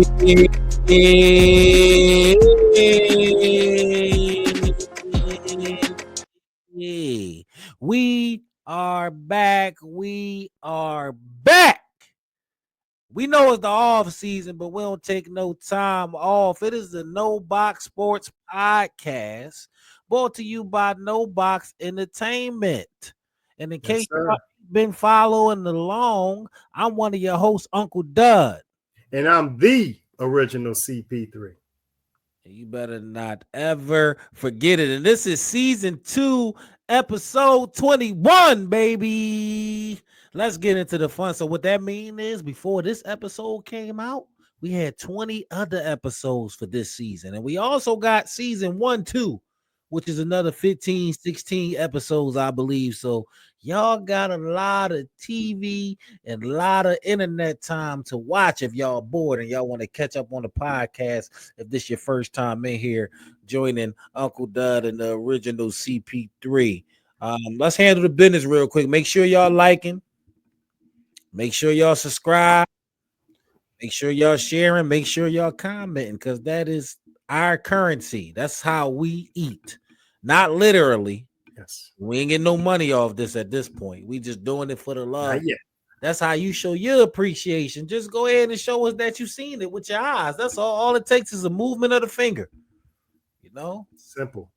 We are back. We are back. We know it's the off season, but we don't take no time off. It is the No Box Sports Podcast, brought to you by No Box Entertainment. And in case you've been following along, I'm one of your hosts, Uncle Dud. And I'm the original CP3. You better not ever forget it. And this is season 2, episode 21, baby. Let's get into the fun. So what that means is before this episode came out, we had 20 other episodes for this season. And we also got season 1, 2, which is another 15, 16 episodes, I believe. So y'all got a lot of TV and a lot of internet time to watch if y'all bored and y'all want to catch up on the podcast. If this your first time in here joining Uncle Dud and the original CP3. Let's handle the business real quick. Make sure y'all liking. Make sure y'all subscribe. Make sure y'all sharing. Make sure y'all commenting, because that is our currency. That's how we eat. Not literally. Yes. We ain't getting no money off this at this point. We just doing it for the love. Not yet. That's how you show your appreciation. Just go ahead and show us that you've seen it with your eyes. That's all. All it takes is a movement of the finger. You know? Simple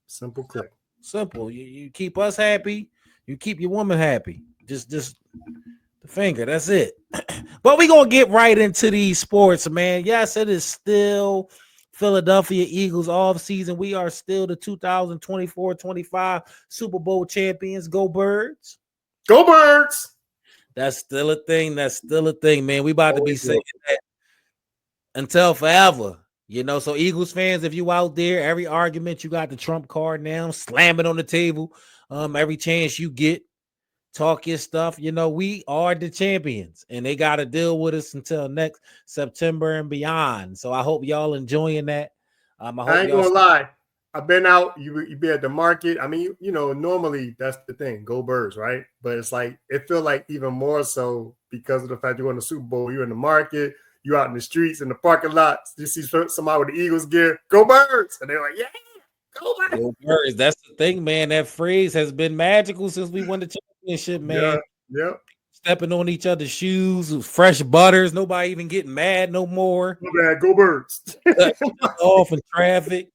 click. Simple. You keep us happy. You keep your woman happy. Just the finger. That's it. But we're going to get right into these sports, man. Yes, it is still Philadelphia Eagles off season. We are still the 2024-25 Super Bowl champions. Go Birds. Go Birds. That's still a thing. That's still a thing, man. We about to be saying that until forever. You know, so Eagles fans, if you out there, every argument you got the Trump card now, slam it on the table. Every chance you get, talk your stuff. You know, we are the champions, and they got to deal with us until next September and beyond. So I hope y'all enjoying that. I ain't gonna lie. I've been out. You be at the market. I mean, you know, normally that's the thing. Go Birds, right? But it's like it feel like even more so because of the fact you're in the Super Bowl. You're in the market. You're out in the streets, in the parking lots. You see somebody with the Eagles gear. Go Birds, and they're like, yeah, go Birds. Go Birds. That's the thing, man. That phrase has been magical since we won the championship, man. Yeah. Stepping on each other's shoes, fresh butters. Nobody even getting mad no more. Go Birds. Off in traffic.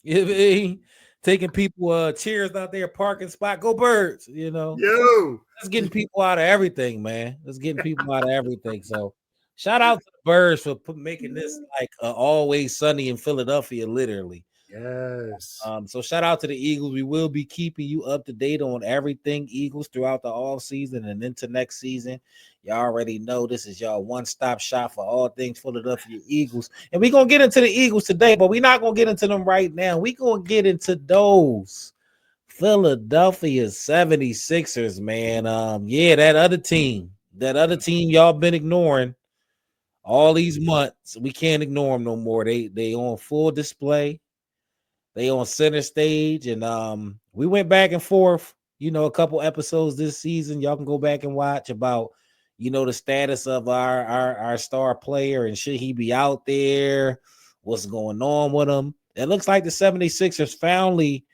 You know what I mean? Taking people cheers out there, parking spot. Go Birds. You know. Yo. That's getting people out of everything, man. That's getting people out of everything. So shout out to the Birds for making this like always sunny in Philadelphia, literally. Yes. So shout out to the Eagles. We will be keeping you up to date on everything Eagles throughout the off season and into next season. Y'all already know this is y'all one-stop shop for all things Philadelphia Eagles. And we're going to get into the Eagles today, but we're not going to get into them right now. We're going to get into those Philadelphia 76ers, man. That other team y'all been ignoring all these months. We can't ignore them no more. They on full display. They on center stage, and we went back and forth, you know, a couple episodes this season. Y'all can go back and watch about, you know, the status of our star player and should he be out there? What's going on with him? It looks like the 76ers finally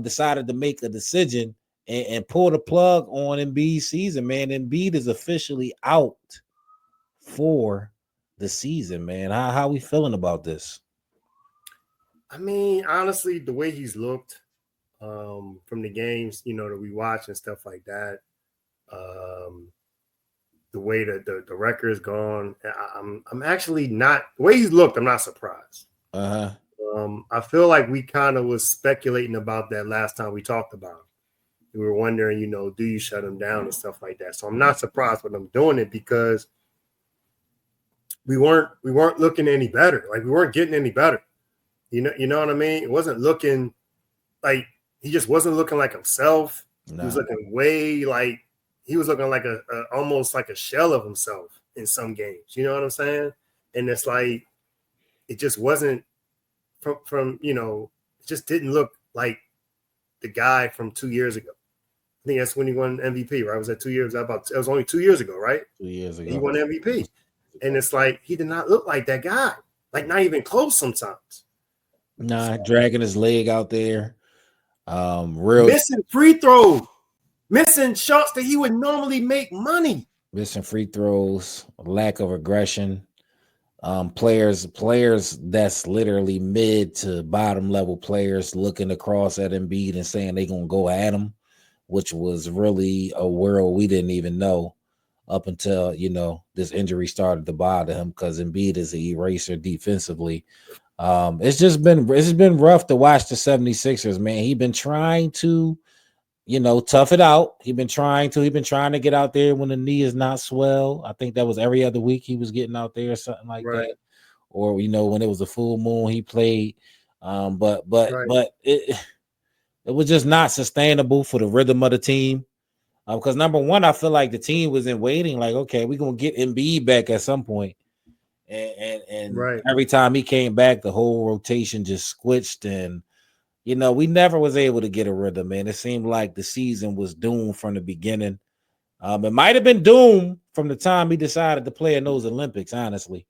decided to make a decision and pull the plug on Embiid's season, man. Embiid is officially out for the season, man. How we feeling about this? I mean, honestly, the way he's looked from the games, you know, that we watch and stuff like that, the way that the record is gone, I'm actually not the way he's looked. I'm not surprised. I feel like we kind of was speculating about that last time we talked about him. We were wondering, you know, do you shut him down and stuff like that? So I'm not surprised when I'm doing it because we weren't looking any better. Like we weren't getting any better. You know what I mean? It wasn't looking like he just wasn't looking like himself. No. He was looking he was looking like a almost like a shell of himself in some games. You know what I'm saying? And it's like it just wasn't from you know, it just didn't look like the guy from 2 years ago. I think that's when he won MVP, right? Was that 2 years? It was only 2 years ago, right? 2 years ago. He won MVP. And it's like he did not look like that guy. Like not even close sometimes. Nah, dragging his leg out there. Missing free throws, missing shots that he would normally make money. Missing free throws, lack of aggression. Players that's literally mid to bottom level players looking across at Embiid and saying they're gonna go at him, which was really a world we didn't even know up until this injury started to bother him, because Embiid is an eraser defensively. It's been rough to watch the 76ers, man. He's been trying to tough it out. He's been trying to get out there when the knee is not swell. I think that was every other week he was getting out there or something like that. Or when it was a full moon, he played. But it was just not sustainable for the rhythm of the team. Because number one, I feel like the team was in waiting, like, okay, we're gonna get Embiid back at some point. And every time he came back, the whole rotation just switched, and we never was able to get a rhythm, man. It seemed like the season was doomed from the beginning. It might have been doomed from the time he decided to play in those Olympics, honestly.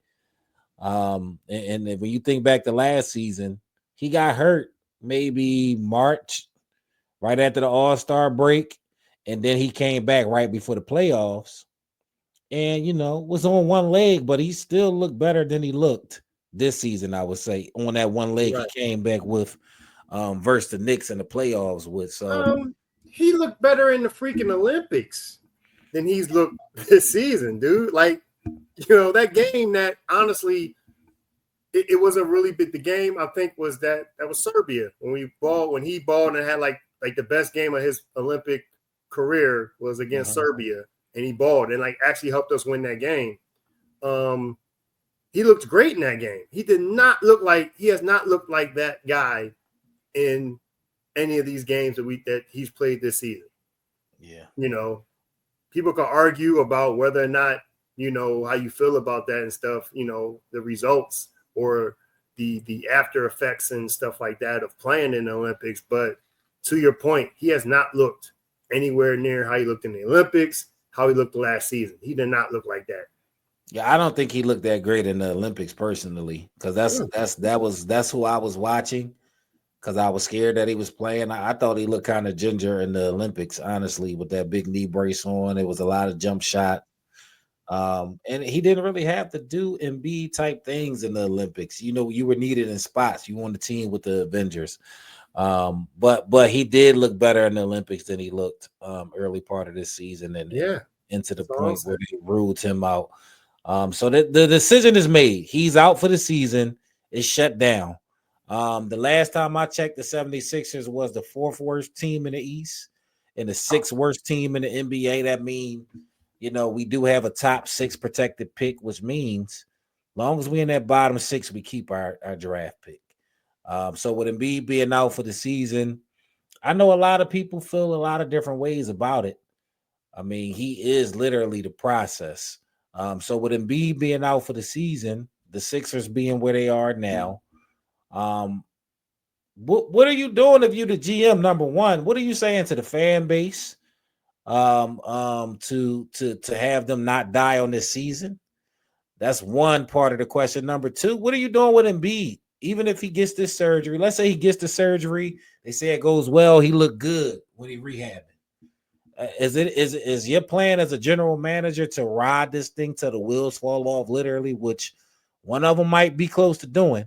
And when you think back to last season, he got hurt maybe March, right after the All-Star break, and then he came back right before the playoffs. And was on one leg, but he still looked better than he looked this season, I would say. On that one leg he came back with versus the Knicks in the playoffs with. So he looked better in the freaking Olympics than he's looked this season, dude. Like, that game that honestly it wasn't really big. The game I think was that was Serbia when he balled and had like the best game of his Olympic career was against Serbia, and he balled and like actually helped us win that game. He looked great in that game. He has not looked like that guy in any of these games that he's played this season. Yeah. People can argue about whether or not, how you feel about that and stuff, the results or the after effects and stuff like that of playing in the Olympics. But to your point, he has not looked anywhere near how he looked in the Olympics, how he looked last season. He did not look like that. Yeah, I don't think he looked that great in the Olympics personally, because that's who I was watching, because I was scared that he was playing. I thought he looked kind of ginger in the Olympics, honestly, with that big knee brace on. It was a lot of jump shot. And he didn't really have to do Embiid type things in the Olympics. You were needed in spots. You won the team with the Avengers. But he did look better in the Olympics than he looked early part of this season, and into the point where they ruled him out. So the decision is made. He's out for the season. It's shut down. The last time I checked, the 76ers was the 4th worst team in the East and the 6th worst team in the NBA. That means, we do have a top 6 protected pick, which means as long as we're in that bottom 6, we keep our draft pick. So with Embiid being out for the season, I know a lot of people feel a lot of different ways about it. I mean, he is literally the process. So with Embiid being out for the season, the Sixers being where they are now, what are you doing if you the GM? Number one, what are you saying to the fan base to have them not die on this season? That's one part of the question. Number two, what are you doing with Embiid? Even if he gets this surgery, let's say he gets the surgery, they say it goes well, he looked good when he rehabbing. Is your plan as a general manager to ride this thing till the wheels fall off, literally, which one of them might be close to doing,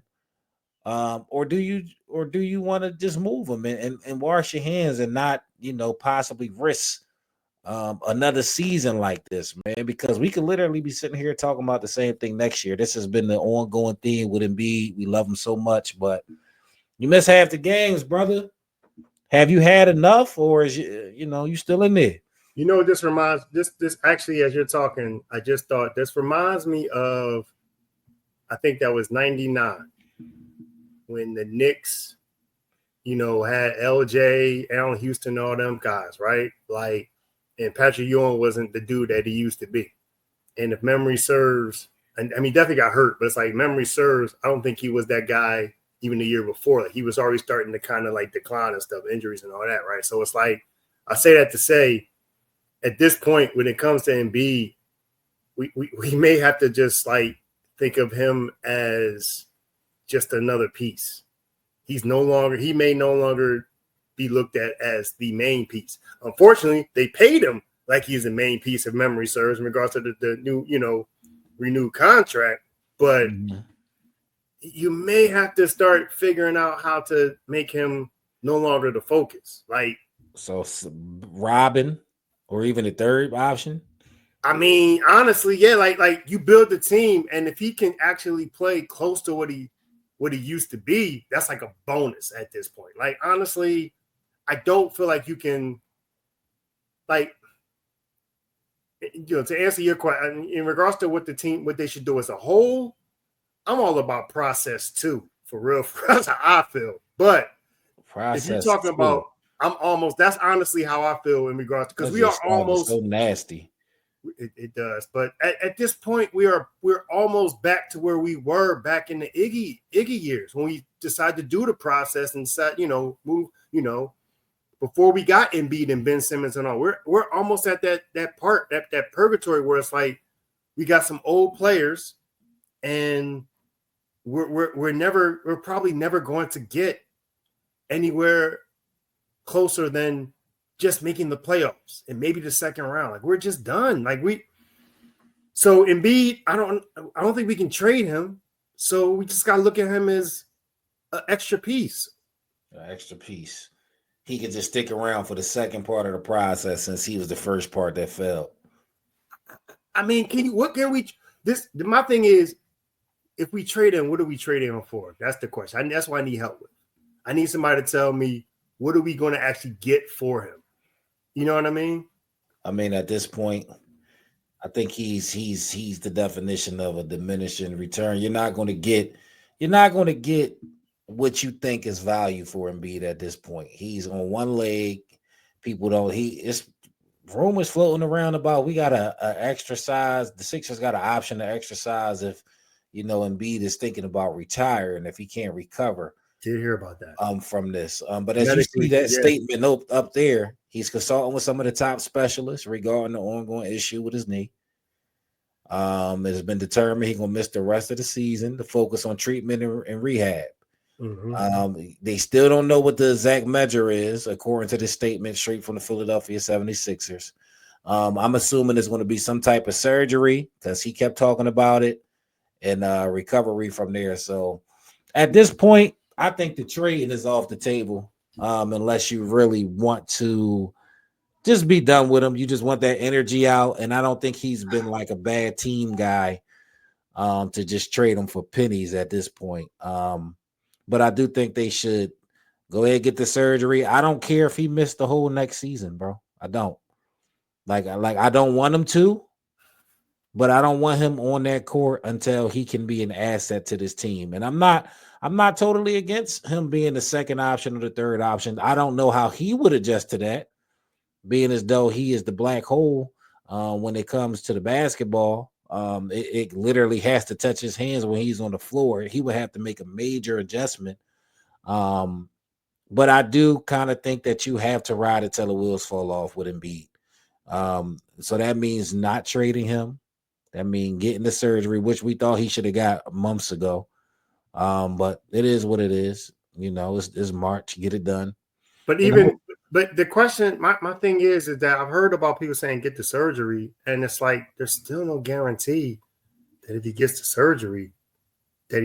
or do you want to just move him and wash your hands and not possibly risk another season like this, man? Because we could literally be sitting here talking about the same thing next year. This has been the ongoing theme with Embiid. We love him so much, but you miss half the games, brother. Have you had enough, or is you still in there? This reminds this actually, as you're talking, I just thought this reminds me of, I think that was 99 when the Knicks, had LJ, Allen Houston, all them guys, right? Like, and Patrick Ewing wasn't the dude that he used to be. And if memory serves, and I mean, definitely got hurt, but it's like memory serves, I don't think he was that guy even the year before. Like, he was already starting to kind of like decline and stuff, injuries and all that, right? So it's like, I say that to say, at this point, when it comes to Embiid, we may have to just like think of him as just another piece. He may no longer be looked at as the main piece. Unfortunately, they paid him like he's the main piece, if memory serves, in regards to the new, renewed contract. But you may have to start figuring out how to make him no longer the focus. Like, so Robin, or even a third option. I mean, honestly, yeah, like you build the team, and if he can actually play close to what he used to be, that's like a bonus at this point. Like, honestly, I don't feel like you can, like, to answer your question in regards to what they should do as a whole. I'm all about process too, for real. That's how I feel. But if you're talking about, that's honestly how I feel in regards to, because we are almost so nasty. It does, but at this point, we're almost back to where we were back in the Iggy years, when we decided to do the process and said, move, before we got Embiid and Ben Simmons and all. We're almost at that part, that purgatory where it's like we got some old players, and we're probably never going to get anywhere closer than just making the playoffs and maybe the second round. Like, we're just done. So Embiid, I don't think we can trade him. So we just got to look at him as an extra piece. An extra piece. He could just stick around for the second part of the process, since he was the first part that failed. I mean, my thing is, if we trade him, what are we trading him for? That's the question. That's what I need help with. I need somebody to tell me, what are we going to actually get for him? You know what I mean? I mean, at this point, I think he's the definition of a diminishing return. You're not going to get what you think is value for Embiid at this point. He's on one leg. It's rumors floating around about we got a extra size. The Sixers got an option to exercise if Embiid is thinking about retiring if he can't recover. Did hear about that from this. But as you see that statement up there, he's consulting with some of the top specialists regarding the ongoing issue with his knee. It has been determined he's gonna miss the rest of the season to focus on treatment and rehab. They still don't know what the exact measure is, according to this statement straight from the Philadelphia 76ers. I'm assuming it's going to be some type of surgery, because he kept talking about it, and recovery from there. So at this point, I think the trade is off the table, unless you really want to just be done with him. You just want that energy out, and I don't think he's been like a bad team guy to just trade him for pennies at this point. But I do think they should go ahead and get the surgery. I don't care if he missed the whole next season, bro. I don't. Like I don't want him to, but I don't want him on that court until he can be an asset to this team. And I'm not totally against him being the second option or the third option. I don't know how he would adjust to that, being as though he is the black hole when it comes to the basketball. It literally has to touch his hands when he's on the floor. He would have to make a major adjustment. But I do kind of think that you have to ride it till the wheels fall off with Embiid. So that means not trading him. That means getting the surgery, which we thought he should have got months ago. But it is what it is. It's March. Get it done. But the question, my thing is that I've heard about people saying get the surgery, and it's like there's still no guarantee that if he gets the surgery, that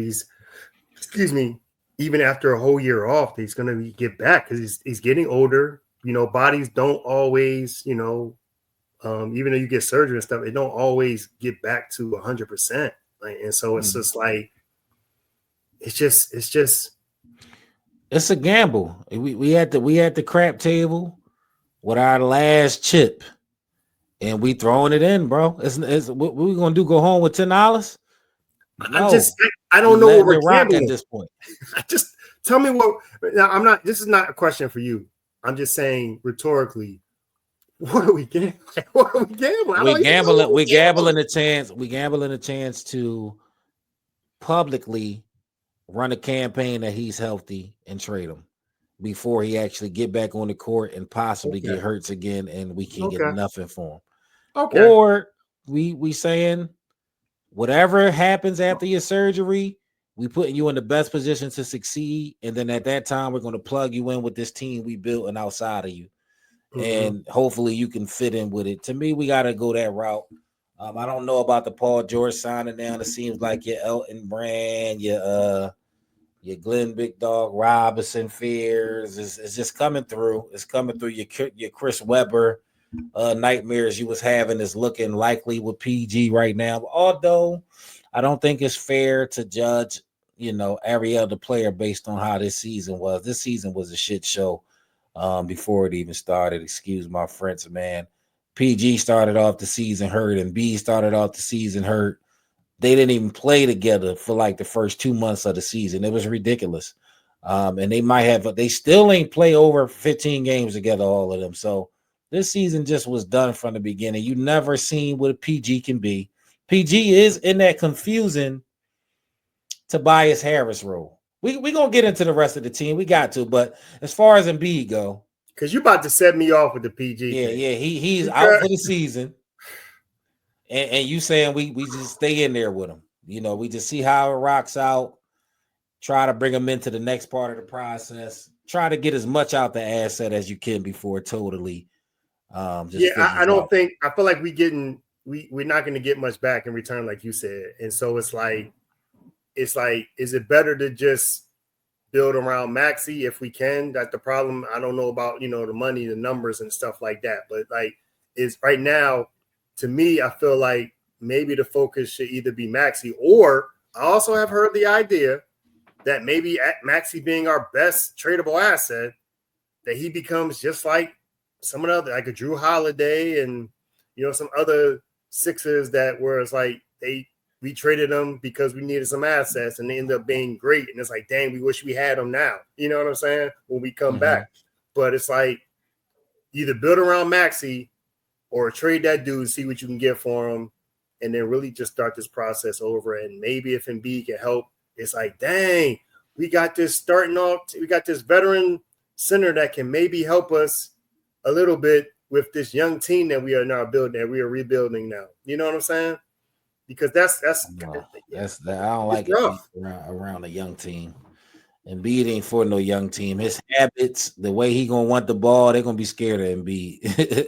even after a whole year off, he's going to get back, because he's getting older. Bodies don't always, even though you get surgery and stuff, it don't always get back to 100%. And so it's just like, it's a gamble. We had the crap table with our last chip, and we throwing it in, bro. It's what we gonna do? Go home with $10? No. I don't know what we're gambling at this point. Just tell me what. Now, this is not a question for you. I'm just saying rhetorically, what are we gambling? What are we gambling? We gambling a chance to publicly run a campaign that he's healthy and trade him before he actually get back on the court and possibly get hurt again, and we can't get nothing for him. Or we saying whatever happens after your surgery, we putting you in the best position to succeed. And then at that time, we're going to plug you in with this team we built and outside of you. And hopefully you can fit in with it. To me, we got to go that route. I don't know about the Paul George signing now. It seems like your Elton Brand, your Glenn Big Dog Robinson fears is just coming through. It's coming through. Your Chris Webber nightmares you was having is looking likely with PG right now. Although I don't think it's fair to judge, every other player based on how this season was. This season was a shit show before it even started. Excuse my French, man. PG started off the season hurt, and B started off the season hurt. They didn't even play together for like the first 2 months of the season. It was ridiculous. And they still ain't play over 15 games together, all of them. So this season just was done from the beginning. You never seen what a PG can be. PG is in that confusing Tobias Harris role. We going to get into the rest of the team. We got to. But as far as Embiid go. Because you about to set me off with the PG thing. Yeah, he's out for the season. And you saying we just stay in there with him. We just see how it rocks out. Try to bring him into the next part of the process. Try to get as much out the asset as you can before totally. I feel like we're not going to get much back in return, like you said. And so it's like, is it better to just build around Maxey if we can? That's the problem. I don't know about, the money, the numbers and stuff like that. But is right now, to me, I feel like maybe the focus should either be Maxey, or I also have heard the idea that maybe Maxey being our best tradable asset, that he becomes just like some of the other, like a Drew Holiday and, some other Sixers that were, it's like we traded them because we needed some assets and they ended up being great. And it's like, dang, we wish we had them now. You know what I'm saying? When we come back. But it's like either build around Maxey or trade that dude, see what you can get for him, and then really just start this process over. And maybe if Embiid can help, it's like, dang, we got this starting off. We got this veteran center that can maybe help us a little bit with this young team that we are now building, that we are rebuilding now. You know what I'm saying? Because that's I don't like it around a young team. Embiid ain't for no young team. His habits, the way he gonna want the ball, they're gonna be scared of Embiid.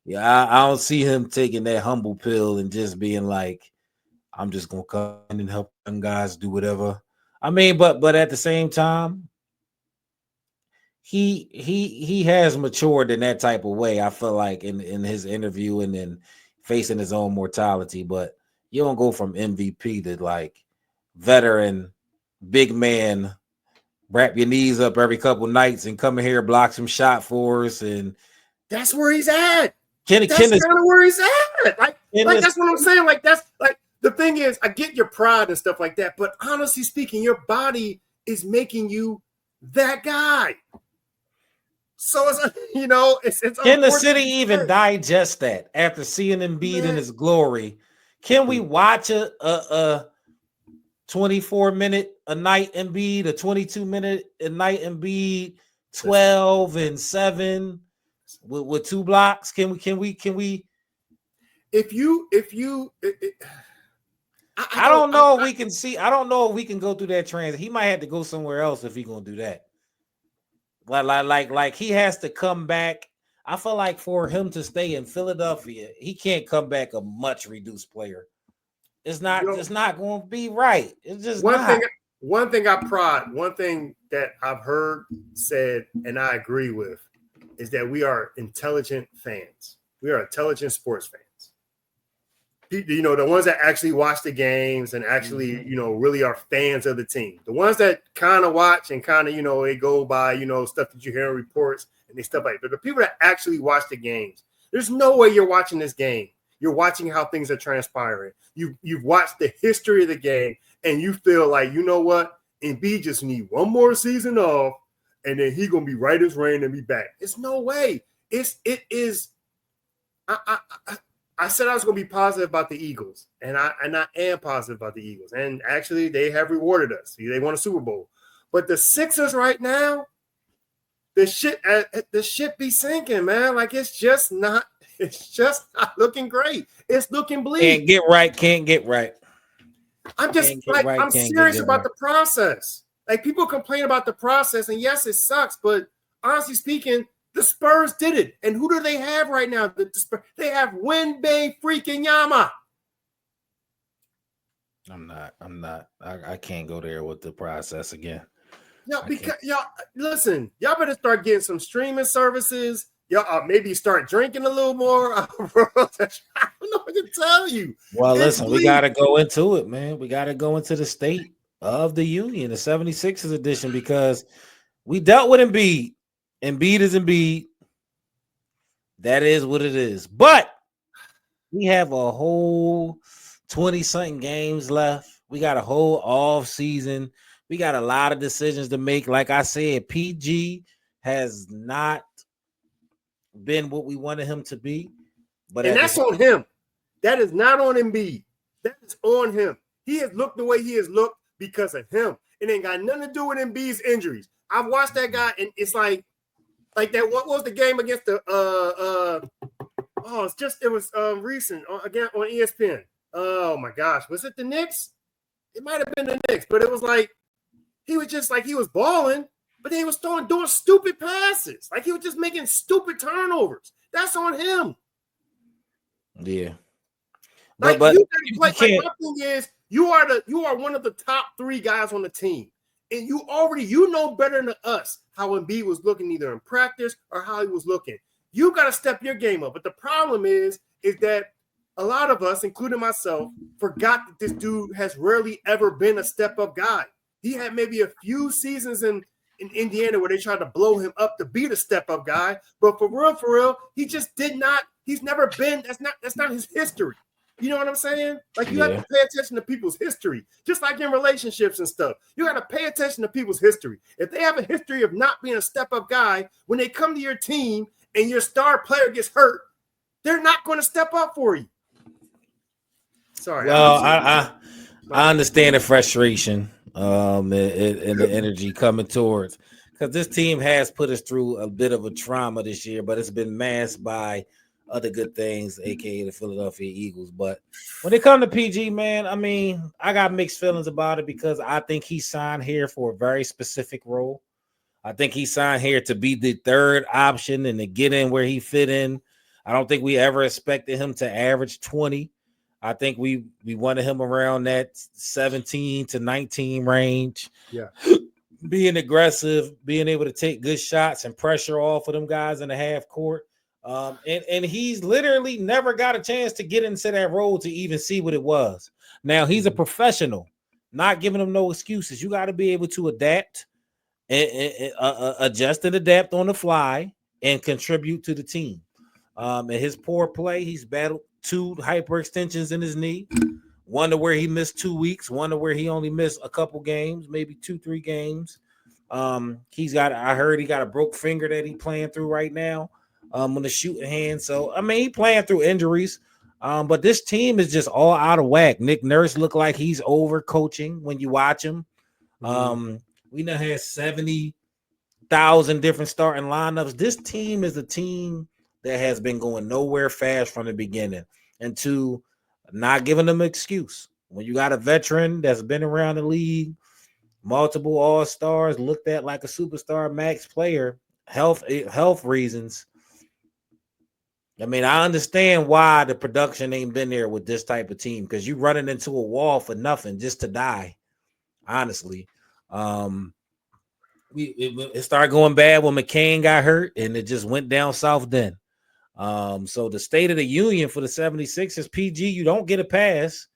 Yeah, I don't see him taking that humble pill and just being like, I'm just gonna come in and help young guys do whatever. I mean, but at the same time, he has matured in that type of way. I feel like in his interview and then facing his own mortality. But you don't go from MVP to like veteran, big man, wrap your knees up every couple nights and come in here, block some shot for us, and that's where he's at. That's kind of where he's at. Like that's what I'm saying. Like that's like the thing is, I get your pride and stuff like that, but honestly speaking, your body is making you that guy. So it's can the city even digest that after seeing Embiid in his glory? Can we watch a 24-minute a night Embiid, a 22-minute a night Embiid, 12 and 7? With 2 blocks, can we? I don't know if we can see. I don't know if we can go through that transit. He might have to go somewhere else if he's gonna do that. Like he has to come back. I feel like for him to stay in Philadelphia, he can't come back a much reduced player. It's not going to be right. It's just one thing that I've heard said, and I agree with, is that we are intelligent fans. We are intelligent sports fans. The ones that actually watch the games and actually, really are fans of the team. The ones that kind of watch and kind of, they go by, stuff that you hear in reports and they stuff like that. But the people that actually watch the games, there's no way you're watching this game. You're watching how things are transpiring. You've watched the history of the game and you feel like, you know what? Embiid just need one more season off, and then he gonna be right as rain and be back. It's no way. It is. I said I was gonna be positive about the Eagles, and I am positive about the Eagles. And actually, they have rewarded us. They won a Super Bowl. But the Sixers right now, the shit be sinking, man. Like it's just not looking great. It's looking bleak. Can't get right. I'm just like, I'm serious about the process. Like, people complain about the process, and yes, it sucks, but honestly speaking, the Spurs did it. And who do they have right now? They have Wemby freaking Yama. I'm not. I can't go there with the process again. Yeah, because y'all listen, y'all better start getting some streaming services. Y'all maybe start drinking a little more. I don't know what to tell you. Well, listen, we got to go into it, man. We got to go into the state of the union, the 76ers edition, because we dealt with Embiid. Embiid is Embiid. That is what it is. But we have a whole 20-something games left. We got a whole off season. We got a lot of decisions to make. Like I said, PG has not been what we wanted him to be. But that's on him. That is not on Embiid. That is on him. He has looked the way he has looked because of him. It ain't got nothing to do with Embiid's injuries. I've watched that guy, and it's like that. What was the game against the it was recent again on ESPN. Oh my gosh, was it the Knicks? It might have been the Knicks, but it was like he was just like he was balling, but then he was doing stupid passes. Like he was just making stupid turnovers. That's on him. Yeah. Like my thing is, you are one of the top 3 guys on the team, and you know better than us how Embiid was looking either in practice or how he was looking. You got to step your game up. But the problem is that a lot of us, including myself, forgot that this dude has rarely ever been a step-up guy. He had maybe a few seasons in Indiana where they tried to blow him up to be the step-up guy. But for real, he just did not. He's never been. That's not his history. You know what I'm saying? Like, you have to pay attention to people's history, just like in relationships and stuff. You got to pay attention to people's history. If they have a history of not being a step-up guy, when they come to your team and your star player gets hurt, they're not going to step up for you. Sorry. Well, I understand the frustration and the energy coming towards, because this team has put us through a bit of a trauma this year, but it's been masked by other good things, aka the Philadelphia Eagles. But when it comes to PG, man, I mean, I got mixed feelings about it, because I think he signed here for a very specific role. I think he signed here to be the third option and to get in where he fit in. I don't think we ever expected him to average 20. I think we wanted him around that 17 to 19 range. Yeah. Being aggressive, being able to take good shots and pressure off of them guys in the half court. And he's literally never got a chance to get into that role to even see what it was. Now, he's a professional, not giving him no excuses. You got to be able to adapt and adjust and adapt on the fly and contribute to the team. And his poor play, he's battled 2 hyperextensions in his knee. One to where he missed 2 weeks, one to where he only missed a couple games, maybe 2-3 games. I heard he got a broke finger that he's playing through right now on the shooting hand. So, I mean, he playing through injuries. But this team is just all out of whack. Nick Nurse looked like he's over coaching when you watch him. We now have 70,000 different starting lineups. This team is a team that has been going nowhere fast from the beginning, and to not giving them an excuse. When you got a veteran that's been around the league, multiple all-stars, looked at like a superstar max player, health reasons. I mean, I understand why the production ain't been there with this type of team, because you running into a wall for nothing just to die, honestly. It started going bad when McCain got hurt, and it just went down south then. So the state of the union for the 76ers, PG, you don't get a pass.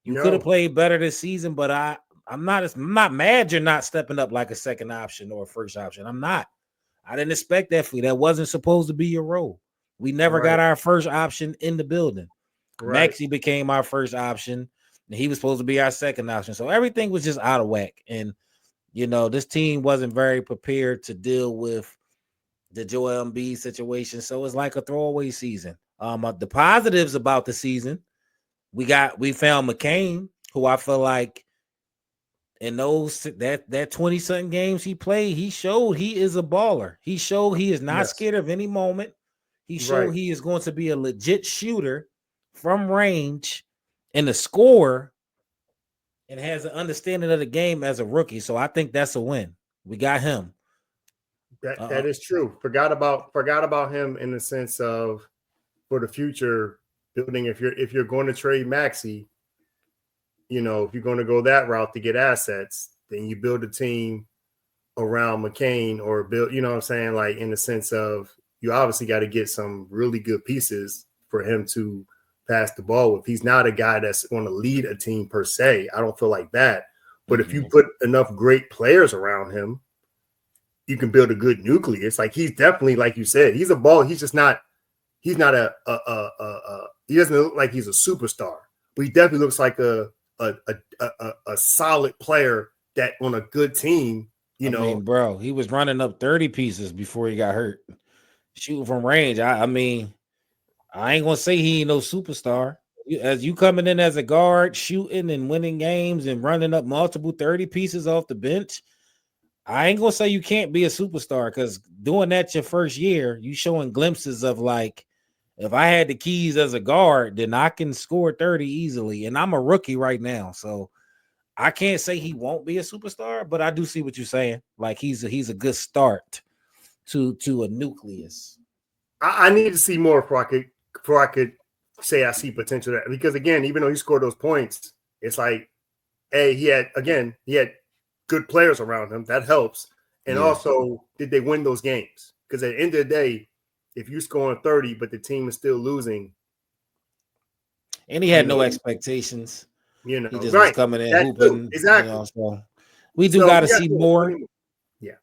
You could have played better this season, but I'm not mad you're not stepping up like a second option or a first option. I'm not. I didn't expect that for you. That wasn't supposed to be your role. We never got our first option in the building. Maxey became our first option, and he was supposed to be our second option. So everything was just out of whack. And, you know, this team wasn't very prepared to deal with the Joel Embiid situation. So it's like a throwaway season. The positives about the season, we found McCain, who I feel like in those that 20-something games he played, he showed he is a baller. He showed he is not scared of any moment. He showed he is going to be a legit shooter from range and a scorer and has an understanding of the game as a rookie. So I think that's a win. We got him. That is true. Forgot about him in the sense of for the future building. If you're going to trade Maxey, if you're going to go that route to get assets, then you build a team around McCain or build, you know what I'm saying? Like in the sense of you obviously got to get some really good pieces for him to pass the ball with. He's not a guy that's going to lead a team per se. I don't feel like that. But if you put enough great players around him, you can build a good nucleus. Like he's definitely, like you said, he's a ball. He's just not. He's not he doesn't look like he's a superstar, but he definitely looks like a solid player that on a good team. I mean, bro, he was running up 30 pieces before he got hurt, shooting from range. I mean, I ain't gonna say he ain't no superstar. As you coming in as a guard, shooting and winning games and running up multiple 30 pieces off the bench, I ain't gonna say you can't be a superstar because doing that your first year, you showing glimpses of like, if I had the keys as a guard, then I can score 30 easily. And I'm a rookie right now, so I can't say he won't be a superstar, but I do see what you're saying. Like he's a good start to a nucleus. I need to see more before I could say I see potential there. Because again, even though he scored those points, it's like, hey, he had good players around him. That helps. And also, did they win those games? Because at the end of the day, if you're scoring 30, but the team is still losing. And he had no expectations. He just was coming in hooping. Exactly. So we do got to see more. Yeah.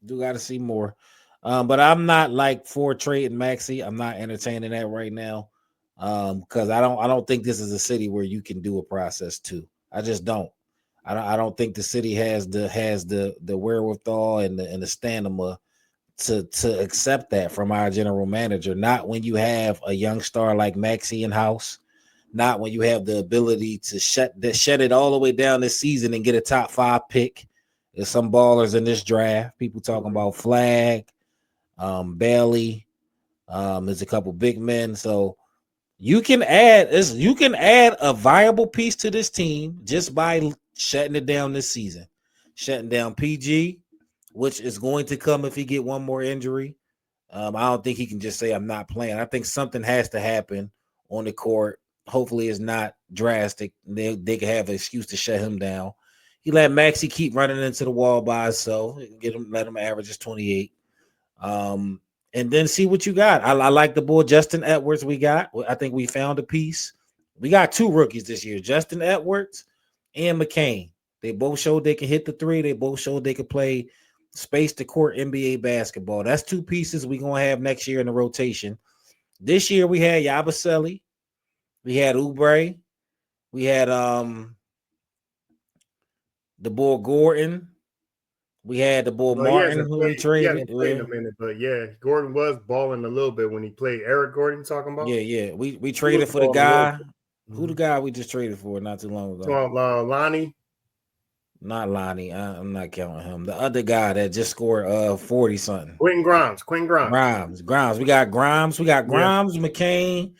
Do got to see more. But I'm not like for trading Maxey. I'm not entertaining that right now. Because I don't think this is a city where you can do a process too. I just don't. I don't think the city has the wherewithal and the stamina to accept that from our general manager. Not when you have a young star like Maxey in house. Not when you have the ability to shut it all the way down this season and get a top 5 pick. There's some ballers in this draft. People talking about Flag, Bailey. There's a couple big men. So you can add a viable piece to this team just by shutting it down this season. Shutting down PG, which is going to come if he get one more injury. I don't think he can just say I'm not playing. I think something has to happen on the court. Hopefully it's not drastic. They can have an excuse to shut him down. He let Maxey keep running into the wall by himself. Let him average just 28. And then see what you got. I like the boy Justin Edwards we got. I think we found a piece. We got 2 rookies this year, Justin Edwards and McCain. They both showed they can hit the 3. They both showed they could play space to court NBA basketball. That's 2 pieces we're going to have next year in the rotation. This year we had Yabusele. We had Oubre. We had the boy Gordon. We had the boy Martin who we traded. He played in a minute, but yeah, Gordon was balling a little bit when he played. Eric Gordon talking about? Yeah. We traded for the guy. Who the guy we just traded for not too long ago? Lonnie. Not Lonnie. I'm not counting him. The other guy that just scored 40 something. Quentin Grimes. Grimes. We got Grimes. McCain,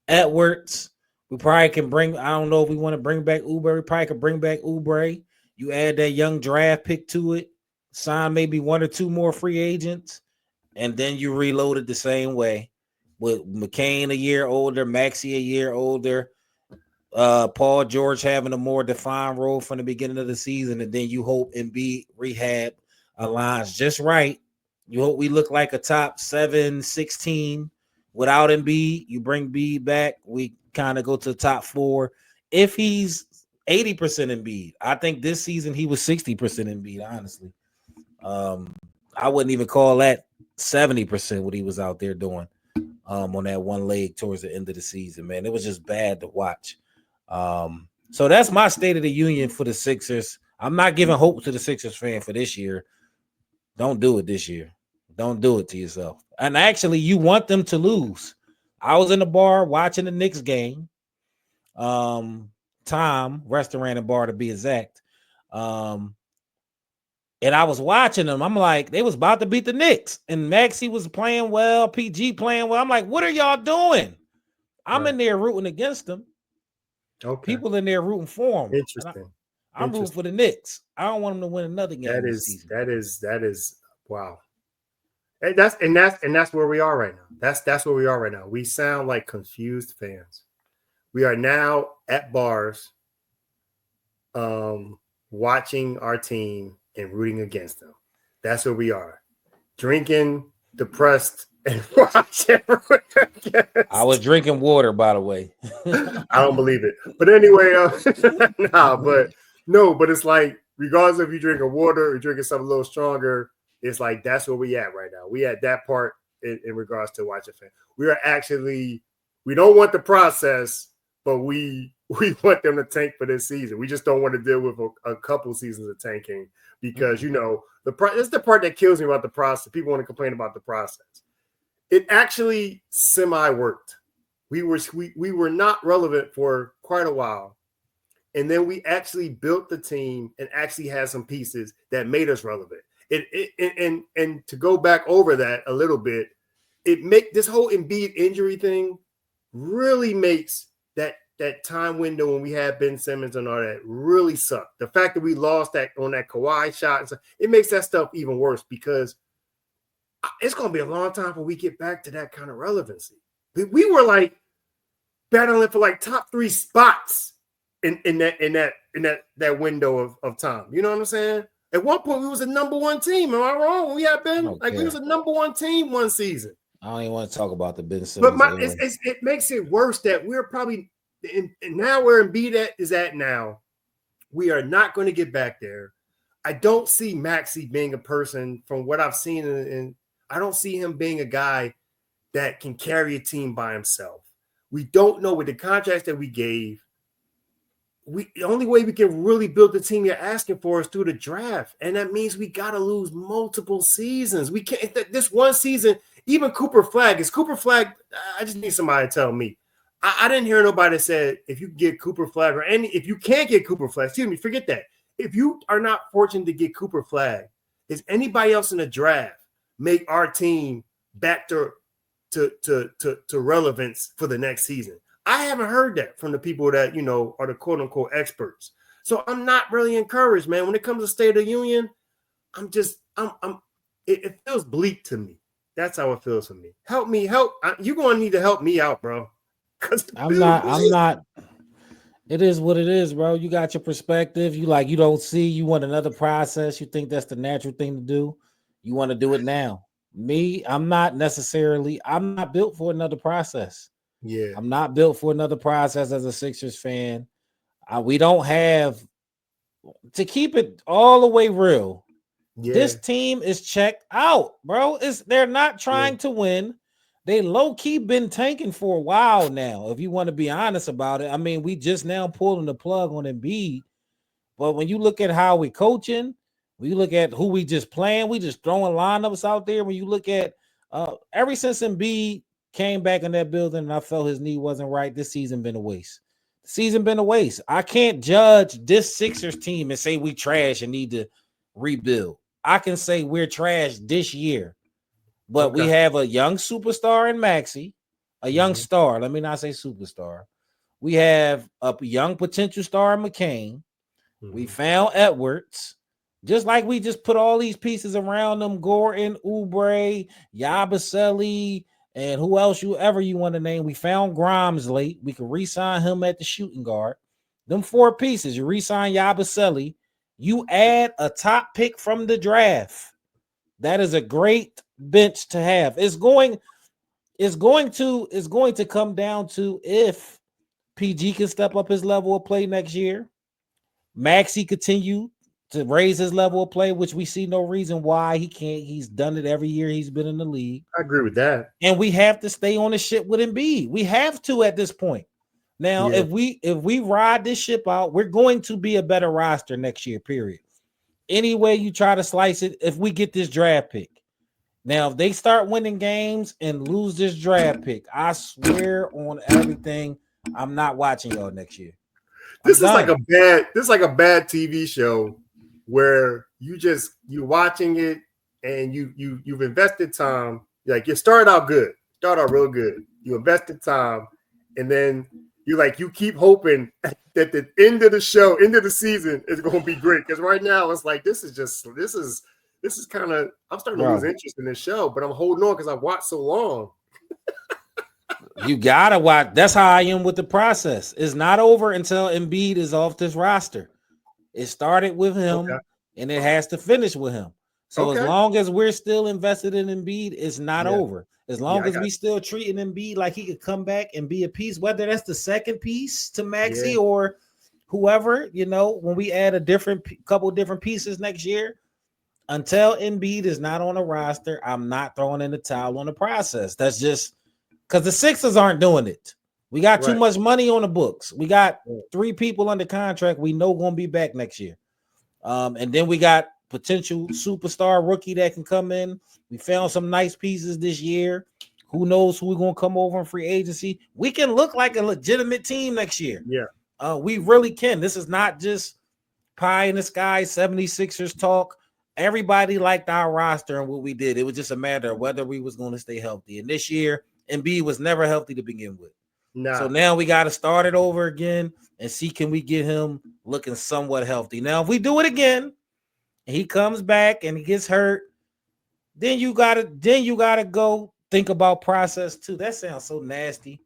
Edwards. We probably can bring. I don't know if we want to bring back Oubre. We probably could bring back Oubre. You add that young draft pick to it. Sign maybe 1 or 2 more free agents, and then you reload it the same way with McCain a year older, Maxey a year older, Paul George having a more defined role from the beginning of the season, and then you hope Embiid rehab aligns just right. You hope we look like a top 7-16 without Embiid. You bring Embiid back, we kind of go to the top 4. If he's 80% Embiid, I think this season he was 60% Embiid, honestly. I wouldn't even call that 70% what he was out there doing on that one leg towards the end of the season, man. It was just bad to watch. So that's my state of the union for the Sixers. I'm not giving hope to the Sixers fan for this year. Don't do it this year. Don't do it to yourself. And actually, you want them to lose. I was in the bar watching the Knicks game. Restaurant and bar to be exact. And I was watching them. I'm like, they was about to beat the Knicks. And Maxey was playing well, PG playing well. I'm like, what are y'all doing? I'm in there rooting against them. Okay. People in there rooting for them. Interesting. I'm rooting for the Knicks. I don't want them to win another game this season. That is wow. And that's where we are right now. That's where we are right now. We sound like confused fans. We are now at bars, watching our team and rooting against them. That's where we are. Drinking, depressed, and watching. I was drinking water, by the way. I don't believe it. But anyway, but it's like, regardless if you're drinking water or drinking something a little stronger, it's like that's where we at right now. We at that part in regards to watching fan. We don't want the process, but we want them to tank for this season. We just don't want to deal with a couple seasons of tanking because it's the part that kills me about the process. People want to complain about the process. It actually semi-worked. We were not relevant for quite a while. And then we actually built the team and actually had some pieces that made us relevant. And to go back over that a little bit, this whole Embiid injury thing really makes that time window when we had Ben Simmons and all that really sucked. The fact that we lost that on that Kawhi shot, and stuff, it makes that stuff even worse because it's going to be a long time before we get back to that kind of relevancy. We were like battling for like top 3 spots in that window of time. You know what I'm saying? At one point, we was a number 1 team. Am I wrong? We had been we was a number 1 team one season. I don't even want to talk about the Ben Simmons. But it makes it worse that we're probably and now where Embiid is at now. We are not going to get back there. I don't see Maxey being a person from what I've seen, and I don't see him being a guy that can carry a team by himself. We don't know with the contracts that we gave. The only way we can really build the team you're asking for is through the draft. And that means we got to lose multiple seasons. We can't, this one season, even Cooper Flag, I just need somebody to tell me. I didn't hear nobody say if you get Cooper Flag if you can't get Cooper Flag, forget that. If you are not fortunate to get Cooper Flag, is anybody else in the draft make our team back to relevance for the next season? I haven't heard that from the people that, are the quote unquote experts. So I'm not really encouraged, man. When it comes to State of Union, it feels bleak to me. That's how it feels for me. Help me. You're going to need to help me out, bro. I'm not. It is what it is, bro. You got your perspective. You don't see, you want another process. You think that's the natural thing to do. You want to do it now. Me, I'm not built for another process. Yeah, I'm not built for another process as a Sixers fan. We don't have to keep it all the way real. Yeah. This team is checked out, bro. They're not trying to win. They low-key been tanking for a while now, if you want to be honest about it. I mean, we just now pulling the plug on Embiid. But when you look at how we coaching, when you look at who we just playing, we just throwing lineups out there. When you look at ever since Embiid came back in that building and I felt his knee wasn't right, this season been a waste. The season been a waste. I can't judge this Sixers team and say we trash and need to rebuild. I can say we're trash this year. But we have a young superstar in Maxey, a young star. Let me not say superstar. We have a young potential star in McCain. We found Edwards. Just like we just put all these pieces around them, Gordon, Oubre, Yabusele, and who else you want to name. We found Grimes late. We could re-sign him at the shooting guard. Them 4 pieces. You re-sign Yabusele. You add a top pick from the draft. That is a great bench to have. It's going to come down to if PG can step up his level of play next year. Maxey continue to raise his level of play, which we see no reason why he can't. He's done it every year he's been in the league. I agree with that. And we have to stay on the ship with Embiid. We have to at this point. Now, if we ride this ship out, we're going to be a better roster next year, period. Any way you try to slice it, if we get this draft pick. Now, if they start winning games and lose this draft pick, I swear on everything, I'm not watching y'all next year. This is like a bad TV show where you're watching it and you've invested time. Like you start out real good. You invested time, and then you keep hoping that the end of the show, end of the season is going to be great. Because right now it's like this is kind of, I'm starting to lose interest in this show, but I'm holding on because I've watched so long. You gotta watch. That's how I am with the process. It's not over until Embiid is off this roster. It started with him, and it has to finish with him. So as long as we're still invested in Embiid, it's not over. As long as we still treating Embiid like he could come back and be a piece, whether that's the second piece to Maxey or whoever, when we add a couple different pieces next year, until Embiid is not on the roster, I'm not throwing in the towel on the process. That's just because the Sixers aren't doing it. We got too much money on the books. We got 3 people under contract we know going to be back next year. And then we got potential superstar rookie that can come in. We found some nice pieces this year. Who knows who we're going to come over in free agency. We can look like a legitimate team next year. Yeah. We really can. This is not just pie in the sky 76ers talk. Everybody liked our roster and what we did. It was just a matter of whether we was going to stay healthy. And this year, Embiid was never healthy to begin with. So now we got to start it over again and see, can we get him looking somewhat healthy? Now, if we do it again, and he comes back and he gets hurt, then you gotta go think about process too. That sounds so nasty,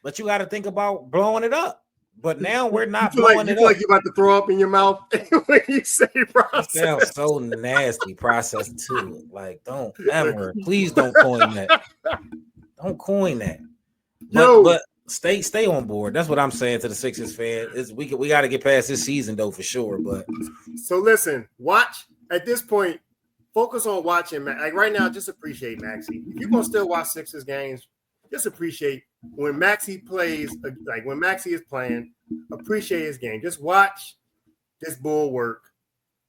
but you got to think about blowing it up. But now we're not blowing it up. Like you're about to throw up in your mouth when you say process. That sounds so nasty. Process too. Like, don't ever, please don't coin that. Don't coin that. But stay on board. That's what I'm saying to the Sixers fan. We got to get past this season though for sure. But so listen, watch at this point. Focus on watching. Like right now, just appreciate Maxey. If you're gonna still watch Sixers games, just appreciate when Maxey plays. Like when Maxey is playing, appreciate his game. Just watch this bull work.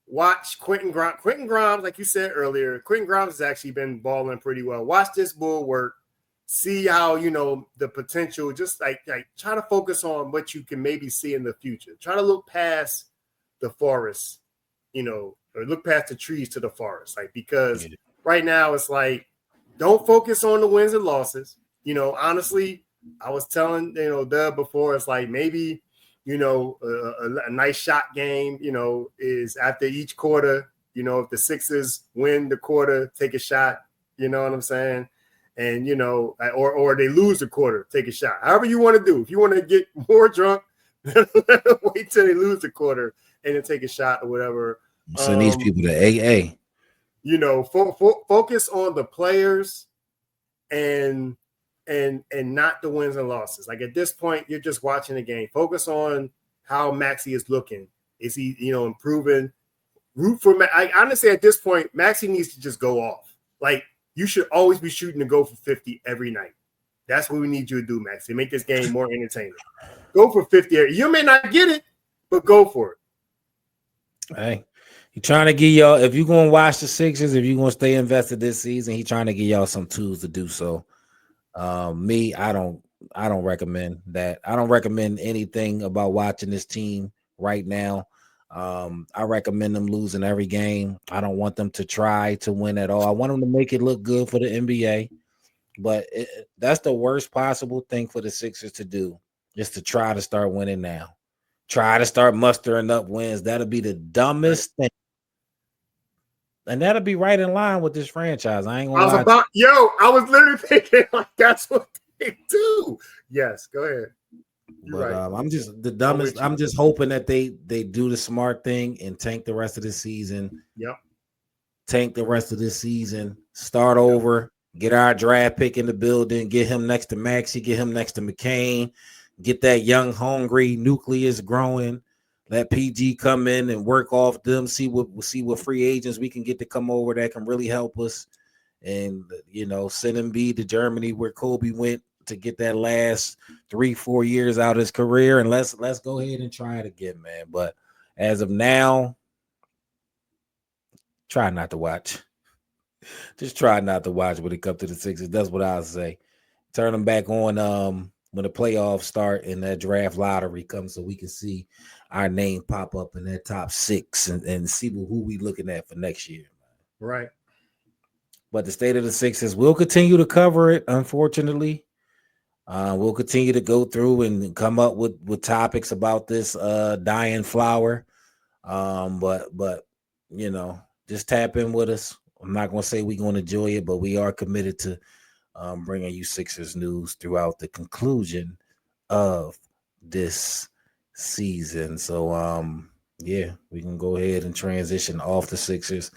Watch Quentin Grimes. Quentin Grimes, like you said earlier, Quentin Grimes has actually been balling pretty well. Watch this bull work. See how, the potential, just like try to focus on what you can maybe see in the future. Try to look past the forest, or look past the trees to the forest. Like, because right now it's like, don't focus on the wins and losses. Honestly, I was telling, Dub before, it's like maybe, a nice shot game, is after each quarter, if the Sixers win the quarter, take a shot, you know what I'm saying? And, or they lose the quarter, take a shot. However you want to do. If you want to get more drunk, wait till they lose the quarter and then take a shot or whatever. Send these people to AA. Focus on the players and not the wins and losses. Like at this point, you're just watching the game. Focus on how Maxey is looking. Is he, improving? Root for I honestly at this point, Maxey needs to just go off. Like, you should always be shooting to go for 50 every night. That's what we need you to do, Maxey. Make this game more entertaining. Go for 50. You may not get it, but go for it. Hey, he trying to get y'all. If you're going to watch the Sixers, if you're going to stay invested this season, he trying to get y'all some tools to do so. Me, I don't recommend that. I don't recommend anything about watching this team right now. I recommend them losing every game. I don't want them to try to win at all. I want them to make it look good for the NBA, but that's the worst possible thing for the Sixers to do, is to try to start winning now. Try to start mustering up wins. That'll be the dumbest thing. And that'll be right in line with this franchise. I ain't gonna lie. I was literally thinking like that's what they do. Yes, go ahead. But I'm just the dumbest. I'm just hoping that they do the smart thing and tank the rest of the season. Yep. Tank the rest of the season. Start over. Get our draft pick in the building. Get him next to Maxey. Get him next to McCain. Get that young, hungry nucleus growing. Let PG come in and work off them. See what free agents we can get to come over that can really help us. And send Embiid to Germany where Kobe went to get that last 3-4 years out of his career, and let's go ahead and try it again, man. But as of now, try not to watch. Just try not to watch when it comes to the Sixers. That's what I'll say. Turn them back on when the playoffs start and that draft lottery comes, so we can see our name pop up in that top 6 and see who we looking at for next year. Right. But the state of the Sixers, we'll continue to cover it, unfortunately. We'll continue to go through and come up with topics about this dying flower. But just tap in with us. I'm not going to say we're going to enjoy it, but we are committed to bringing you Sixers news throughout the conclusion of this season. So, we can go ahead and transition off the Sixers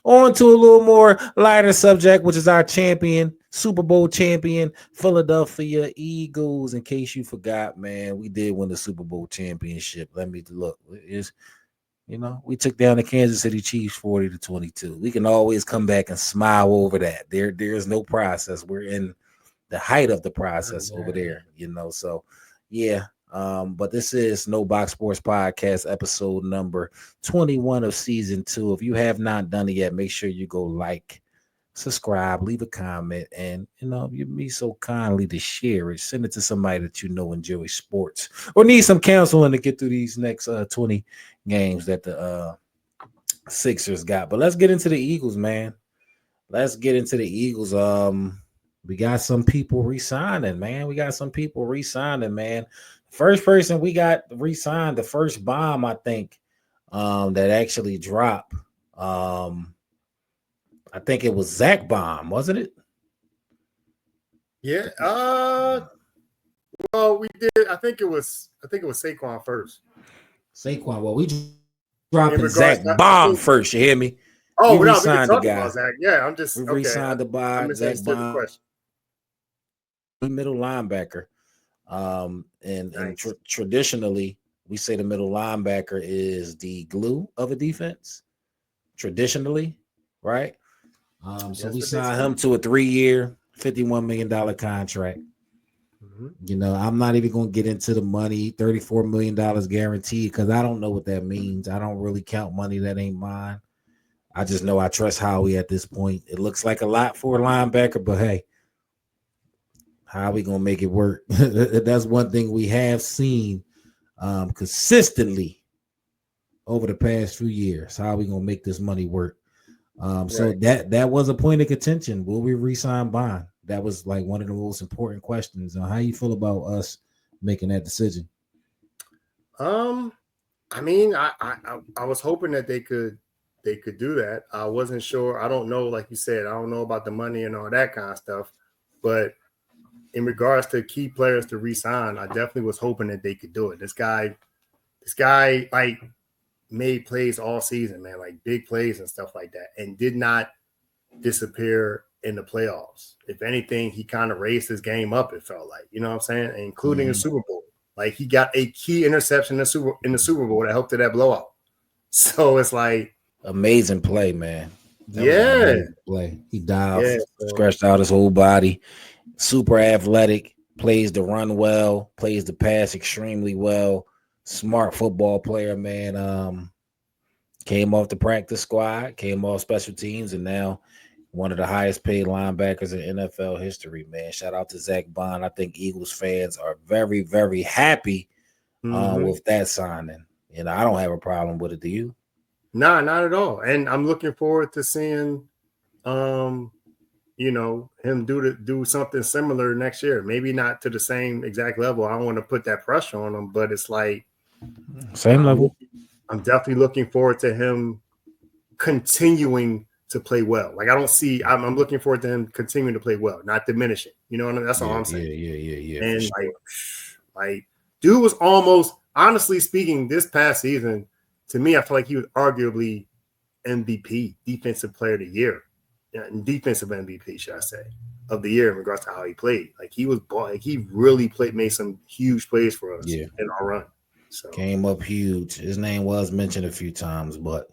on to a little more lighter subject, which is our champion, Super Bowl champion, Philadelphia Eagles. In case you forgot, man, we did win the Super Bowl championship. Let me look. We took down the Kansas City Chiefs 40-22. We can always come back and smile over that. There's no process. We're in the height of the process over there, So, yeah. But this is No Box Sports Podcast, episode number 21 of season 2. If you have not done it yet, make sure you go like, subscribe, leave a comment, and you'd be so kindly to share it. Send it to somebody that enjoys sports or need some counseling to get through these next 20 games that the Sixers got. But let's get into the Eagles, man. Let's get into the Eagles. We got some people re-signing, man. First person we got re-signed, the first bomb, I think, that actually dropped. I think it was Zack bomb, wasn't it? Yeah. Well, we did. I think it was Saquon first. Saquon. Well, we dropping Zack bomb first. You hear me? Oh, we re-signed the guy. Zack. Yeah, I'm just. We re-signed the guy. Zack bomb. Middle linebacker. And traditionally, we say the middle linebacker is the glue of a defense. Traditionally, right? So we signed him to a 3-year, $51 million contract. Mm-hmm. I'm not even going to get into the money, $34 million guaranteed, because I don't know what that means. I don't really count money that ain't mine. I just know I trust Howie at this point. It looks like a lot for a linebacker, but hey, how are we going to make it work? That's one thing we have seen consistently over the past few years. How are we going to make this money work? So that was a point of contention. Will we re-sign Baun? That was like one of the most important questions. How you feel about us making that decision? I mean, I was hoping that they could do that. I wasn't sure. I don't know, like you said, I don't know about the money and all that kind of stuff. But in regards to key players to re-sign, I definitely was hoping that they could do it. This guy, like, made plays all season, man, like big plays and stuff like that, and did not disappear in the playoffs. If anything, he kind of raised his game up, it felt like, you know what I'm saying, including the Super Bowl. Like, he got a key interception in the Super Bowl that helped to that blowout. So it's like amazing play, man. Play. He dived, stretched out his whole body, super athletic, plays the run well, plays the pass extremely well. Smart football player, man. Came off the practice squad, came off special teams, and now one of the highest paid linebackers in NFL history, man. Shout out to Zack Baun. I think Eagles fans are very, very happy with that signing. I don't have a problem with it. Do you? Nah, not at all. And I'm looking forward to seeing him do something similar next year. Maybe not to the same exact level. I don't want to put that pressure on him, but it's like same level. I'm definitely looking forward to him continuing to play well. Like, I'm looking forward to him continuing to play well, not diminishing. You know what I mean? That's all I'm saying. Yeah. And like, dude was almost, honestly speaking, this past season, to me, I feel like he was arguably MVP, defensive player of the year. Yeah, defensive MVP, should I say, of the year in regards to how he played. Like, he really made some huge plays for us in our run. So came up huge. His name was mentioned a few times, but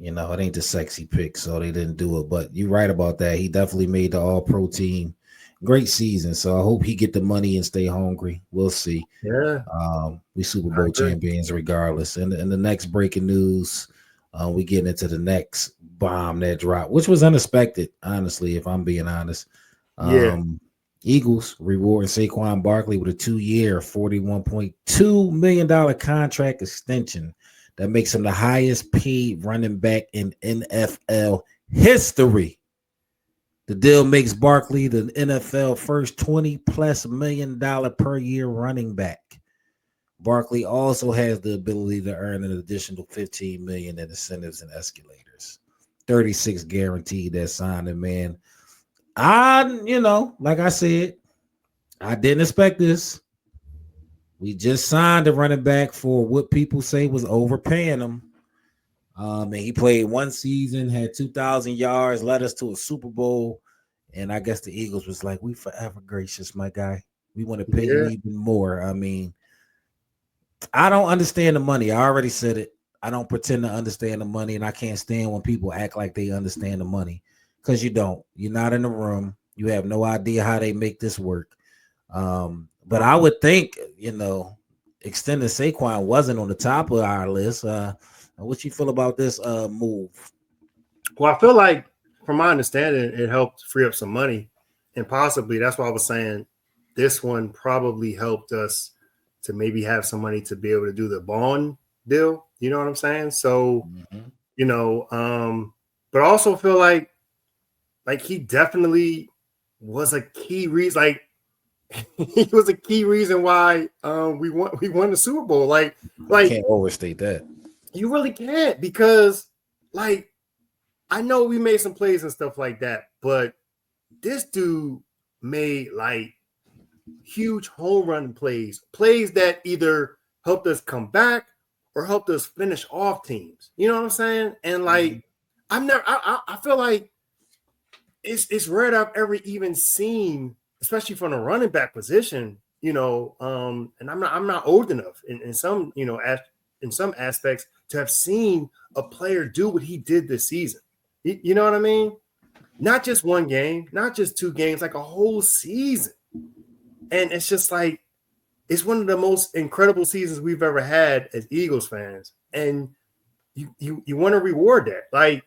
it ain't the sexy pick, so they didn't do it. But you're right about that. He definitely made the All-Pro team. Great season. So I hope he get the money and stay hungry. We'll see. Yeah. We Super Bowl champions regardless. And the next breaking news, we get into the next bomb that dropped, which was unexpected, honestly, if I'm being honest. Eagles rewarding Saquon Barkley with a 2-year, $41.2 million contract extension that makes him the highest paid running back in NFL history. The deal makes Barkley the NFL first $20+ million per year running back. Barkley also has the ability to earn an additional $15 million in incentives and escalators. 36 guaranteed that signing, man. Like I said, I didn't expect this. We just signed a running back for what people say was overpaying him. And he played one season, had 2,000 yards, led us to a Super Bowl. And I guess the Eagles was like, we forever gracious, my guy. We want to pay you even more. I mean, I don't understand the money. I already said it. I don't pretend to understand the money, and I can't stand when people act like they understand the money, because you don't. You're not in the room. You have no idea how they make this work. But I would think, extending Saquon wasn't on the top of our list. What you feel about this move? Well, I feel like, from my understanding, it helped free up some money, and possibly that's why I was saying this one probably helped us to maybe have some money to be able to do the Baun deal. You know what I'm saying? So, but I also feel like he definitely was a key reason. Like, he was a key reason why we won the Super Bowl. Like can't overstate that. You really can't, because I know we made some plays and stuff like that, but this dude made huge home run plays that either helped us come back or helped us finish off teams. You know what I'm saying? And I feel like it's rare that I've ever even seen, especially from the running back position, and I'm not old enough in some, in some aspects to have seen a player do what he did this season. You know what I mean? Not just one game, not just two games, like a whole season. And it's just it's one of the most incredible seasons we've ever had as Eagles fans. And you want to reward that. I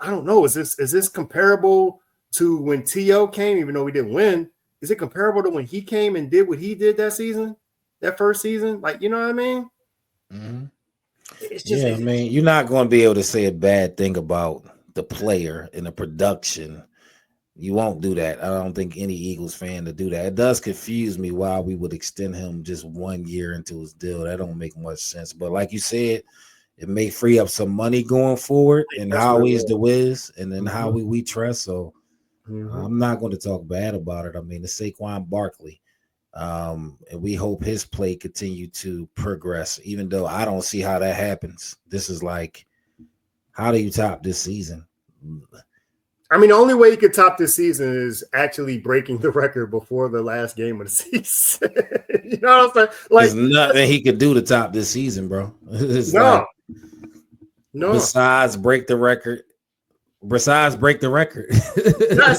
don't know. Is this comparable to when T.O. came, even though we didn't win? Is it comparable to when he came and did what he did that season, that first season? You know what I mean? Mm-hmm. It's just, you're not going to be able to say a bad thing about the player and the production. You won't do that. I don't think any Eagles fan to do that. It does confuse me why we would extend him just 1 year into his deal. That don't make much sense. But like you said, it may free up some money going forward. And Howie's the whiz, and then Howie we trust. So I'm not going to talk bad about it. I mean, it's Saquon Barkley. And we hope his play continue to progress, even though I don't see how that happens. This is how do you top this season? I mean, the only way you could top this season is actually breaking the record before the last game of the season. You know what I'm saying? There's nothing he could do to top this season, bro. No. Besides break the record. That's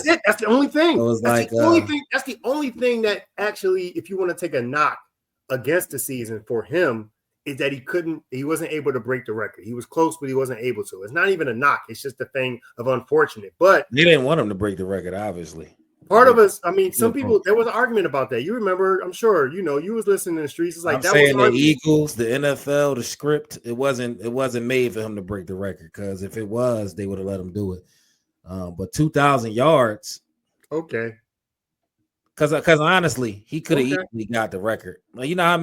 it. That's the only thing. So that's the only thing that actually, if you want to take a knock against the season for him, is that he wasn't able to break the record. He was close, but he wasn't able to. It's not even a knock. It's just a thing of unfortunate. But they didn't want him to break the record, obviously. Part of us, some people, there was an argument about that. You remember, I'm sure, you was listening in the streets. It's that saying was the Eagles, the NFL, the script, it wasn't made for him to break the record, because if it was, they would have let him do it. But 2,000 yards. Okay. Because honestly, he could have easily got the record. You know how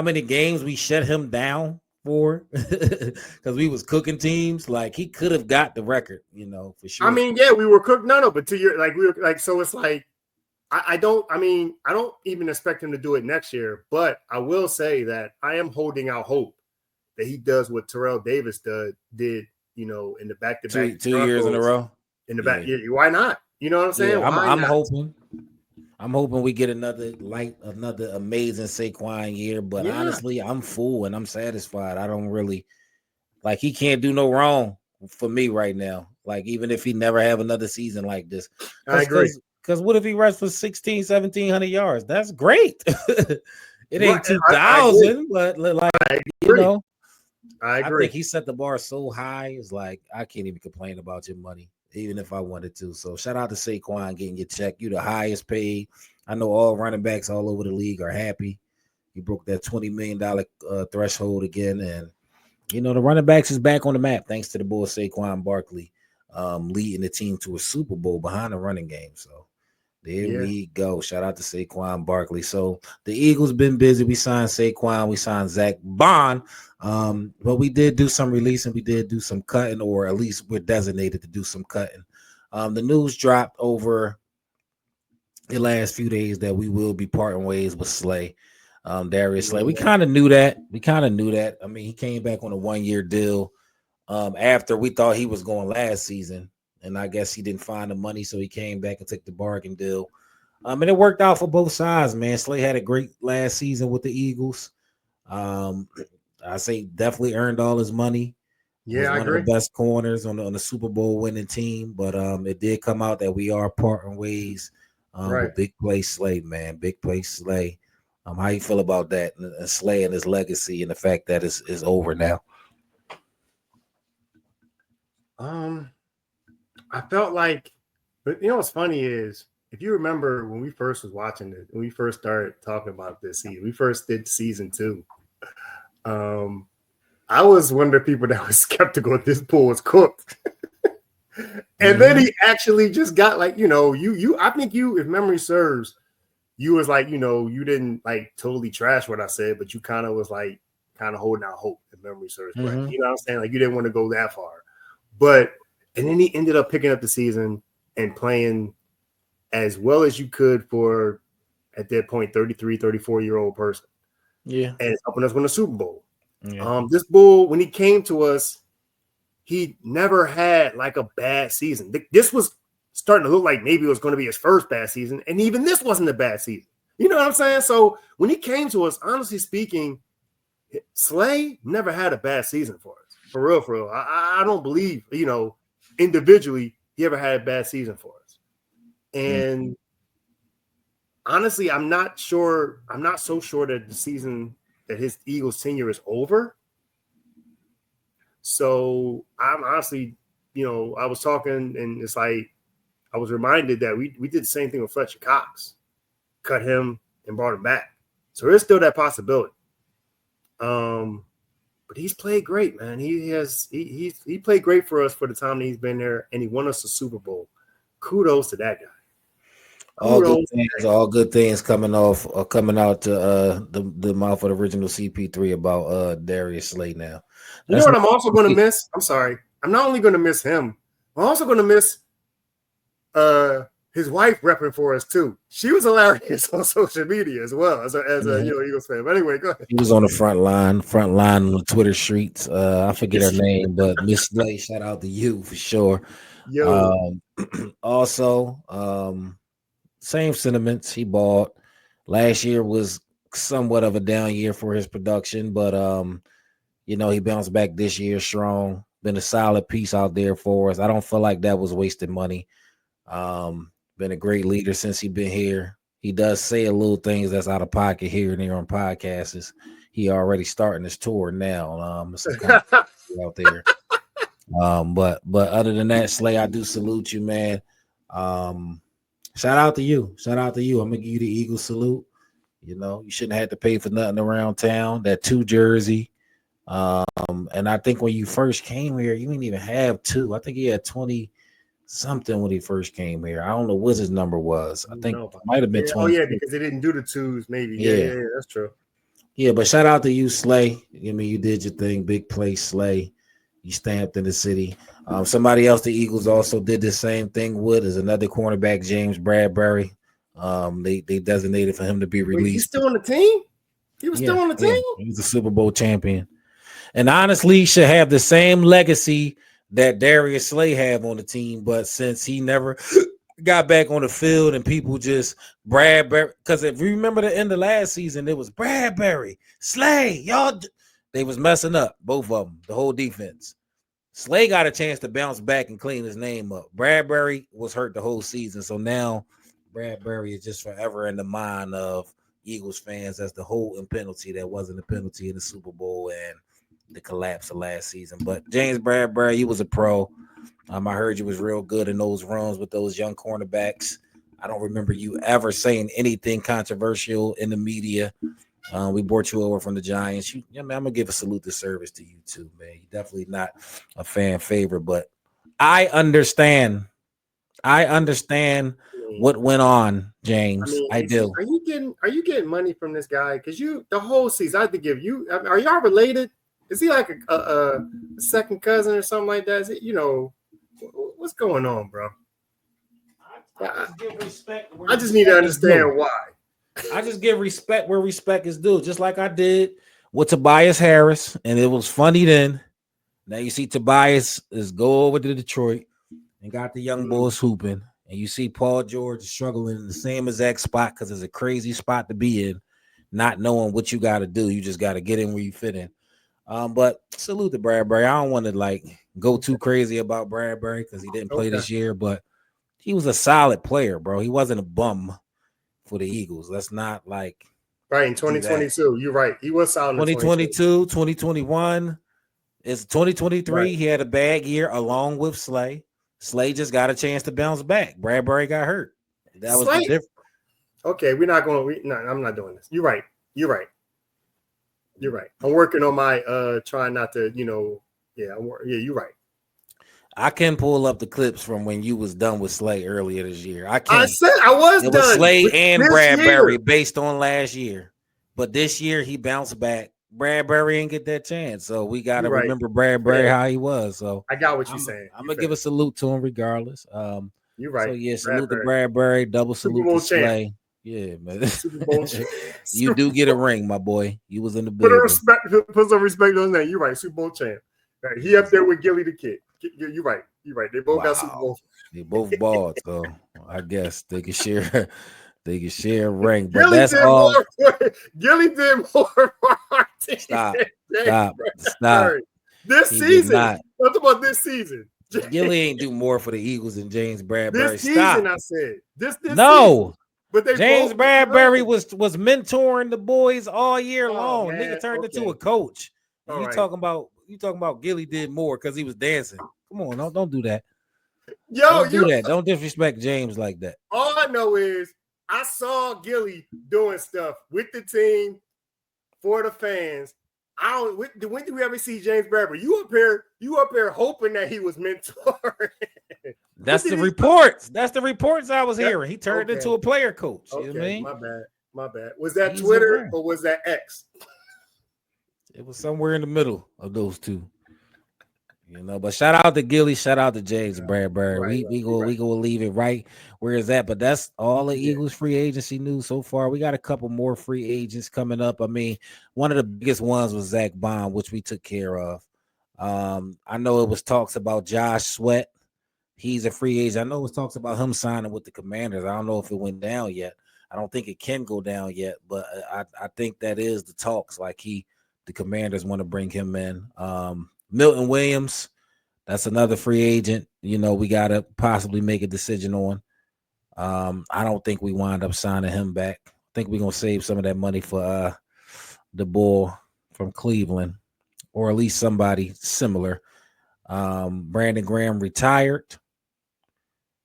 many games we shut him down for? Because we was cooking teams. He could have got the record, for sure. I mean, yeah, we were cooked. No, but to your we were so it's I don't even expect him to do it next year, but I will say that I am holding out hope that he does what Terrell Davis did, in the back-to-back 2 years in a row. In the back, why not? You know what I'm saying? Yeah, I'm hoping we get another amazing Saquon year, but honestly, I'm full and I'm satisfied. I don't really he can't do no wrong for me right now. Even if he never have another season like this. I agree. Because what if he rushed for 1,700 yards? That's great. It ain't 2,000, but I agree. I think he set the bar so high. It's I can't even complain about your money, even if I wanted to. So shout out to Saquon getting your check. You the highest paid. I know all running backs all over the league are happy. You broke that $20 million threshold again. And, the running backs is back on the map thanks to the boy Saquon Barkley. leading the team to a Super Bowl behind the running game. So there we go. Shout out to Saquon Barkley. So the Eagles been busy. We signed Saquon. We signed Zack, Baun. But we did do some releasing. We did do some cutting, or at least we're designated to do some cutting. The news dropped over the last few days that we will be parting ways with Slay. Darius Slay. We kind of knew that. I mean, he came back on a 1-year deal after we thought he was going last season. And I guess he didn't find the money, so he came back and took the bargain deal. And it worked out for both sides, man. Slay had a great last season with the Eagles. I say definitely earned all his money. Yeah, was one of the best corners on the Super Bowl winning team. But it did come out that we are parting ways with Big Play Slay, man. Big Play Slay. How you feel about that and Slay and his legacy and the fact that it's over now? I felt like, but you know what's funny is, if you remember when we first was watching it, when we first started talking about this season, we first did season 2. I was one of the people that was skeptical if this pool was cooked. And then he actually just got like, I think if memory serves, you was like, you didn't like totally trash what I said, but you kind of was like holding out hope if memory serves. Right? You know what I'm saying? Like you didn't want to go that far. And then he ended up picking up the season and playing as well as you could for, at that point, 33, 34-year-old person. Yeah. And helping us win a Super Bowl. Yeah. This Bull, when he came to us, he never had like a bad season. This was starting to look like maybe it was going to be his first bad season. And even this wasn't a bad season. You know what I'm saying? So when he came to us, honestly speaking, Slay never had a bad season for us. For real. I don't believe, individually, he ever had a bad season for us. And honestly, I'm not so sure that the season that his Eagles tenure is over. So I'm honestly, I was talking and it's like, I was reminded that we did the same thing with Fletcher Cox, cut him and brought him back. So there's still that possibility. But he's played great, man. He played great for us for the time that he's been there, and he won us a Super Bowl. Kudos to that guy. All good things coming out to the mouth of the original CP3 about Darius Slay now. You know what I'm also going to miss? I'm sorry. I'm not only going to miss him, I'm also going to miss his wife repping for us too. She was hilarious on social media as well as a Eagles fan. But anyway, go ahead. He was on the front line on the Twitter streets. I forget her name, but Miss Slay, shout out to you for sure. Also, same sentiments. He bought. Last year was somewhat of a down year for his production, but he bounced back this year strong. Been a solid piece out there for us. I don't feel like that was wasted money. Been a great leader since he's been here. He does say a little things that's out of pocket here and there on podcasts. He already starting his tour now. Out there. But other than that, Slay, I do salute you, man. Shout out to you. I'm gonna give you the Eagle salute. You shouldn't have to pay for nothing around town. That 2 jersey. And I think when you first came here, you didn't even have 2. I think he had 20 something when he first came here. I don't know what his number was. I think it might have been 20. Oh yeah, because they didn't do the 2s, maybe. Yeah, that's true. Yeah, but shout out to you, Slay. You did your thing. Big play, Slay. You stamped in the city. Somebody else the Eagles also did the same thing with is another cornerback, James Bradberry. They designated for him to be released. He's still on the team? He was still on the team? Yeah. He was a Super Bowl champion. And honestly, he should have the same legacy that Darius Slay have on the team, but since he never got back on the field and people just Bradberry, because if you remember the end of last season, it was Bradberry, Slay, y'all, they was messing up, both of them, the whole defense. Slay got a chance to bounce back and clean his name up. Bradberry was hurt the whole season, so now Bradberry is just forever in the mind of Eagles fans as the holding penalty that wasn't a penalty in the Super Bowl and the collapse of last season. But James Bradberry, he was a pro. I heard you was real good in those runs with those young cornerbacks. I don't remember you ever saying anything controversial in the media. We brought you over from the Giants. I'm gonna give a salute to service to you too, man. You're definitely not a fan favorite, but I understand what went on, James. I do. Are you getting money from this guy? Because the whole season, I have to give you. Are y'all related? Is he like a second cousin or something like that? Is it, what's going on, bro? I just give respect. I just need to understand why. I just give respect where respect is due, just like I did with Tobias Harris, and it was funny then. Now you see Tobias is go over to Detroit and got the young boys hooping, and you see Paul George struggling in the same exact spot because it's a crazy spot to be in, not knowing what you got to do. You just got to get in where you fit in. But salute to Bradberry. I don't want to go too crazy about Bradberry because he didn't play this year, but he was a solid player, bro. He wasn't a bum for the Eagles. Let's not right in 2022. You're right. He was solid. 2022, 2021. It's 2023. Right. He had a bad year along with Slay. Slay just got a chance to bounce back. Bradberry got hurt. That was the difference. Okay, we're not going. No, I'm not doing this. You're right. I'm working on my trying not to. Yeah, you're right. I can pull up the clips from when you was done with Slay earlier this year. I said I was done. It was Slay and Bradberry based on last year, but this year he bounced back. Bradberry ain't get that chance, so we got to remember Bradberry how he was. So I got what you're saying. I'm gonna give a salute to him regardless. You're right. So yeah, salute to Bradberry, double salute to Slay. Yeah, man. You do get a ring, my boy. You was in the building. Put some respect on his name. You're right, Super Bowl champ. Right. He up there with Gilly the Kid. You're right. They both got Super Bowl. They both balled, so I guess they can share. They can share a ring, but Gilly that's all. Gilly did more for our team. Stop. This season. What about this season? Gilly ain't do more for the Eagles than James Bradberry. This season, I said. This no. Season. But James Bradberry was mentoring the boys all year long. Man. Nigga turned into a coach. You talking about Gilly did more because he was dancing. Come on, don't do that. Don't do that. Don't disrespect James like that. All I know is I saw Gilly doing stuff with the team for the fans. When do we ever see James Bradberry? You up here hoping that he was mentoring. That's the reports. That's the reports I was hearing. He turned into a player coach. You know what I mean? My bad. Was that Twitter or was that X? It was somewhere in the middle of those two. But shout out to Gilly, shout out to James Bradberry. We go leave it right where it's at. But that's all the Eagles free agency news so far. We got a couple more free agents coming up. I mean, one of the biggest ones was Zack Baun, which we took care of. I know it was talks about Josh Sweat. He's a free agent. I know it was talks about him signing with the Commanders. I don't know if it went down yet. I don't think it can go down yet, but I think that is the talks. The Commanders want to bring him in. Milton Williams, that's another free agent. We got to possibly make a decision on. I don't think we wind up signing him back. I think we're going to save some of that money for the boy from Cleveland, or at least somebody similar. Brandon Graham retired.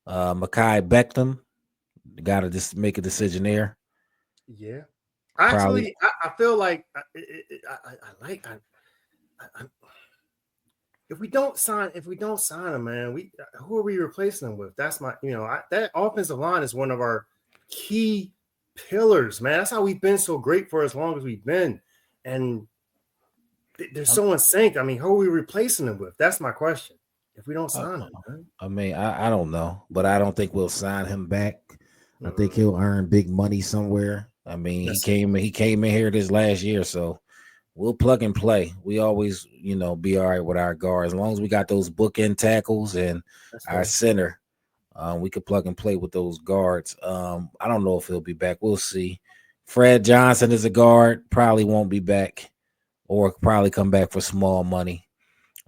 Mekhi Beckham, got to just make a decision there. Yeah. Actually, I feel like if we don't sign him, man, who are we replacing him with? That's my, that offensive line is one of our key pillars, man. That's how we've been so great for as long as we've been, and they're so in sync. I mean, who are we replacing him with? That's my question. If we don't sign him, man. I mean, I don't know, but I don't think we'll sign him back. I think he'll earn big money somewhere. I mean, he came in here this last year, so we'll plug and play. We always, be all right with our guards. As long as we got those bookend tackles and our center, we could plug and play with those guards. I don't know if he'll be back. We'll see. Fred Johnson is a guard. Probably won't be back, or probably come back for small money.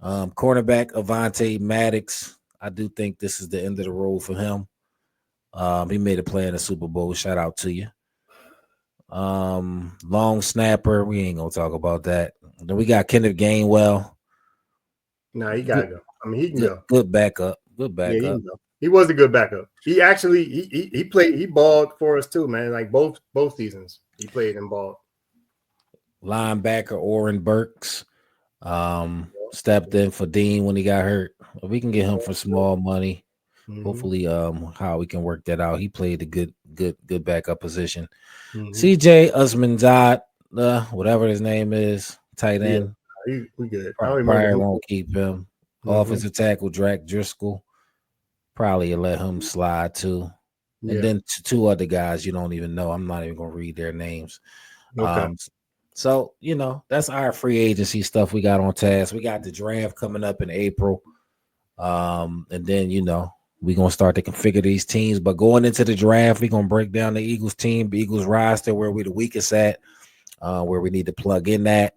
Cornerback Avonte Maddox. I do think this is the end of the road for him. He made a play in the Super Bowl. Shout out to you. Long snapper. We ain't gonna talk about that. Then we got Kenneth Gainwell. No, he gotta go. I mean, he can go. Good backup. Yeah, he was a good backup. He actually he played. He balled for us too, man. Like both seasons, he played and balled. Linebacker Oren Burks stepped in for Dean when he got hurt. We can get him for small money. Mm-hmm. Hopefully, how we can work that out. He played a good backup position. Mm-hmm. CJ Usmanzad, whatever his name is, tight end. Yeah, we good. I don't remember. Probably won't keep him. Offensive tackle Drac Driscoll. Probably let him slide too. Yeah. And then two other guys you don't even know. I'm not even gonna read their names. Okay. So that's our free agency stuff we got on task. We got the draft coming up in April. And then we're gonna start to configure these teams. But going into the draft, we're gonna break down the Eagles team, the Eagles roster, where we the weakest at, where we need to plug in that,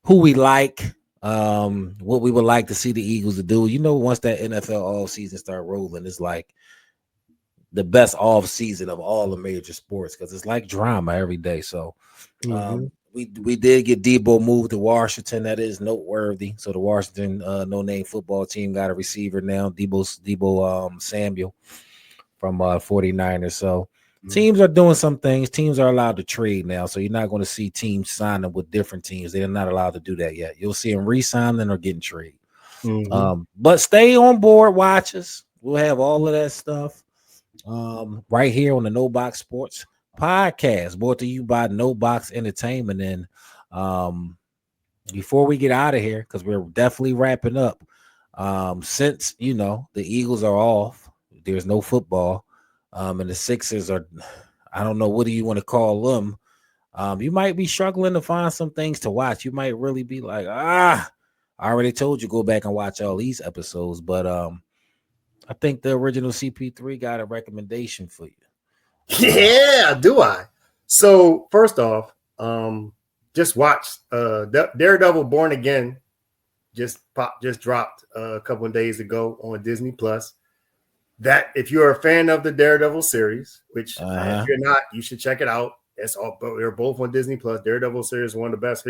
who we like, what we would like to see the Eagles to do. Once that NFL all season start rolling, it's like the best off season of all the major sports because it's like drama every day. So we did get Debo moved to Washington. That is noteworthy. So the Washington no-name football team got a receiver now, Debo Samuel from 49ers. So teams are doing some things. Teams are allowed to trade now. So you're not going to see teams signing with different teams. They're not allowed to do that yet. You'll see them re-signing or getting traded. But stay on board, watchers. We'll have all of that stuff right here on the No Box Sports podcast, brought to you by No Box Entertainment. And before we get out of here, because we're definitely wrapping up, since the Eagles are off, there's no football, and the Sixers are, I don't know, what do you want to call them? You might be struggling to find some things to watch. You might really be like, I already told you go back and watch all these episodes, but I think the original CP3 got a recommendation for you. Yeah, do I? So first off, just watch Daredevil Born Again. Just dropped a couple of days ago on Disney Plus. That if you're a fan of the Daredevil series, which if you're not, you should check it out. It's all, but they're both on Disney Plus. Daredevil series is one of the best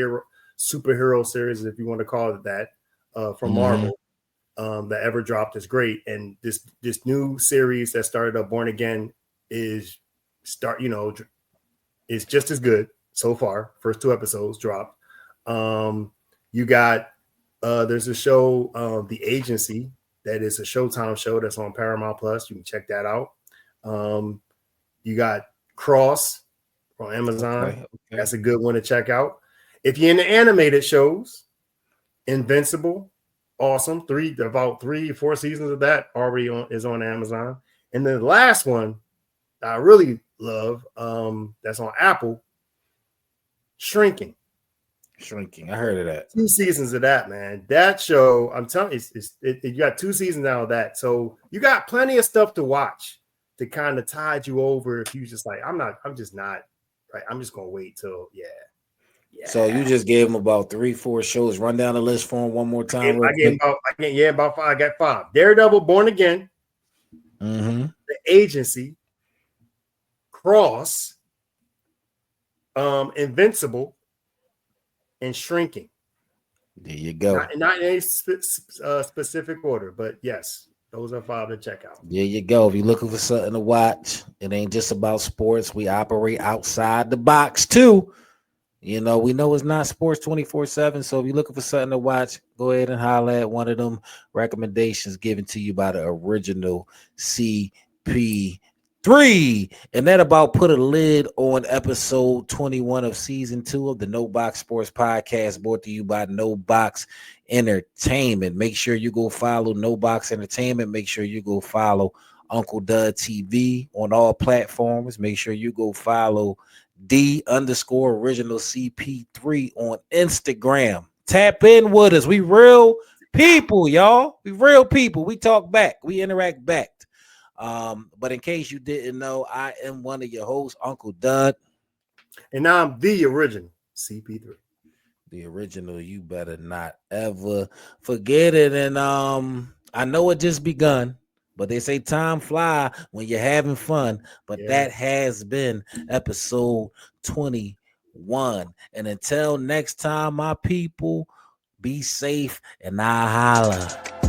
superhero series, if you want to call it that, from Marvel. That ever dropped is great, and this new series that started up, Born Again, is just as good so far. First 2 episodes dropped. You got there's a show, The Agency, that is a Showtime show that's on Paramount Plus. You can check that out. You got Cross on Amazon. Okay. That's a good one to check out. If you're into animated shows, Invincible. Awesome. About 3 or 4 seasons of that already is on Amazon. And then the last one I really love, that's on Apple, Shrinking. I heard of that. 2 seasons of that, man. That show, I'm telling you, you got 2 seasons now of that. So you got plenty of stuff to watch to kind of tide you over if you just like, I'm just not, right? I'm just going to wait till, yeah. So you just gave him about 3-4 shows. Run down the list for him one more time. I gave about 5. I got 5. Daredevil, Born Again, The Agency, Cross, Invincible, and Shrinking. There you go. Not in any specific order, but yes, those are 5 to check out. There you go. If you're looking for something to watch, it ain't just about sports. We operate outside the box too. We know it's not sports 24/7. So if you're looking for something to watch, go ahead and holler at one of them recommendations given to you by the original CP3. And that about put a lid on episode 21 of season 2 of the No Box Sports Podcast, brought to you by No Box Entertainment. Make sure you go follow No Box Entertainment. Make sure you go follow Uncle Dud TV on all platforms. Make sure you go follow D_original CP3 on Instagram. Tap in with us. We real people, y'all. We real people. We talk back. We interact back. But in case you didn't know, I am one of your hosts, Uncle Dud. And I'm the original CP3. The original, you better not ever forget it. And I know it just begun, but they say time fly when you're having fun. But that has been episode 21. And until next time, my people, be safe and I holla.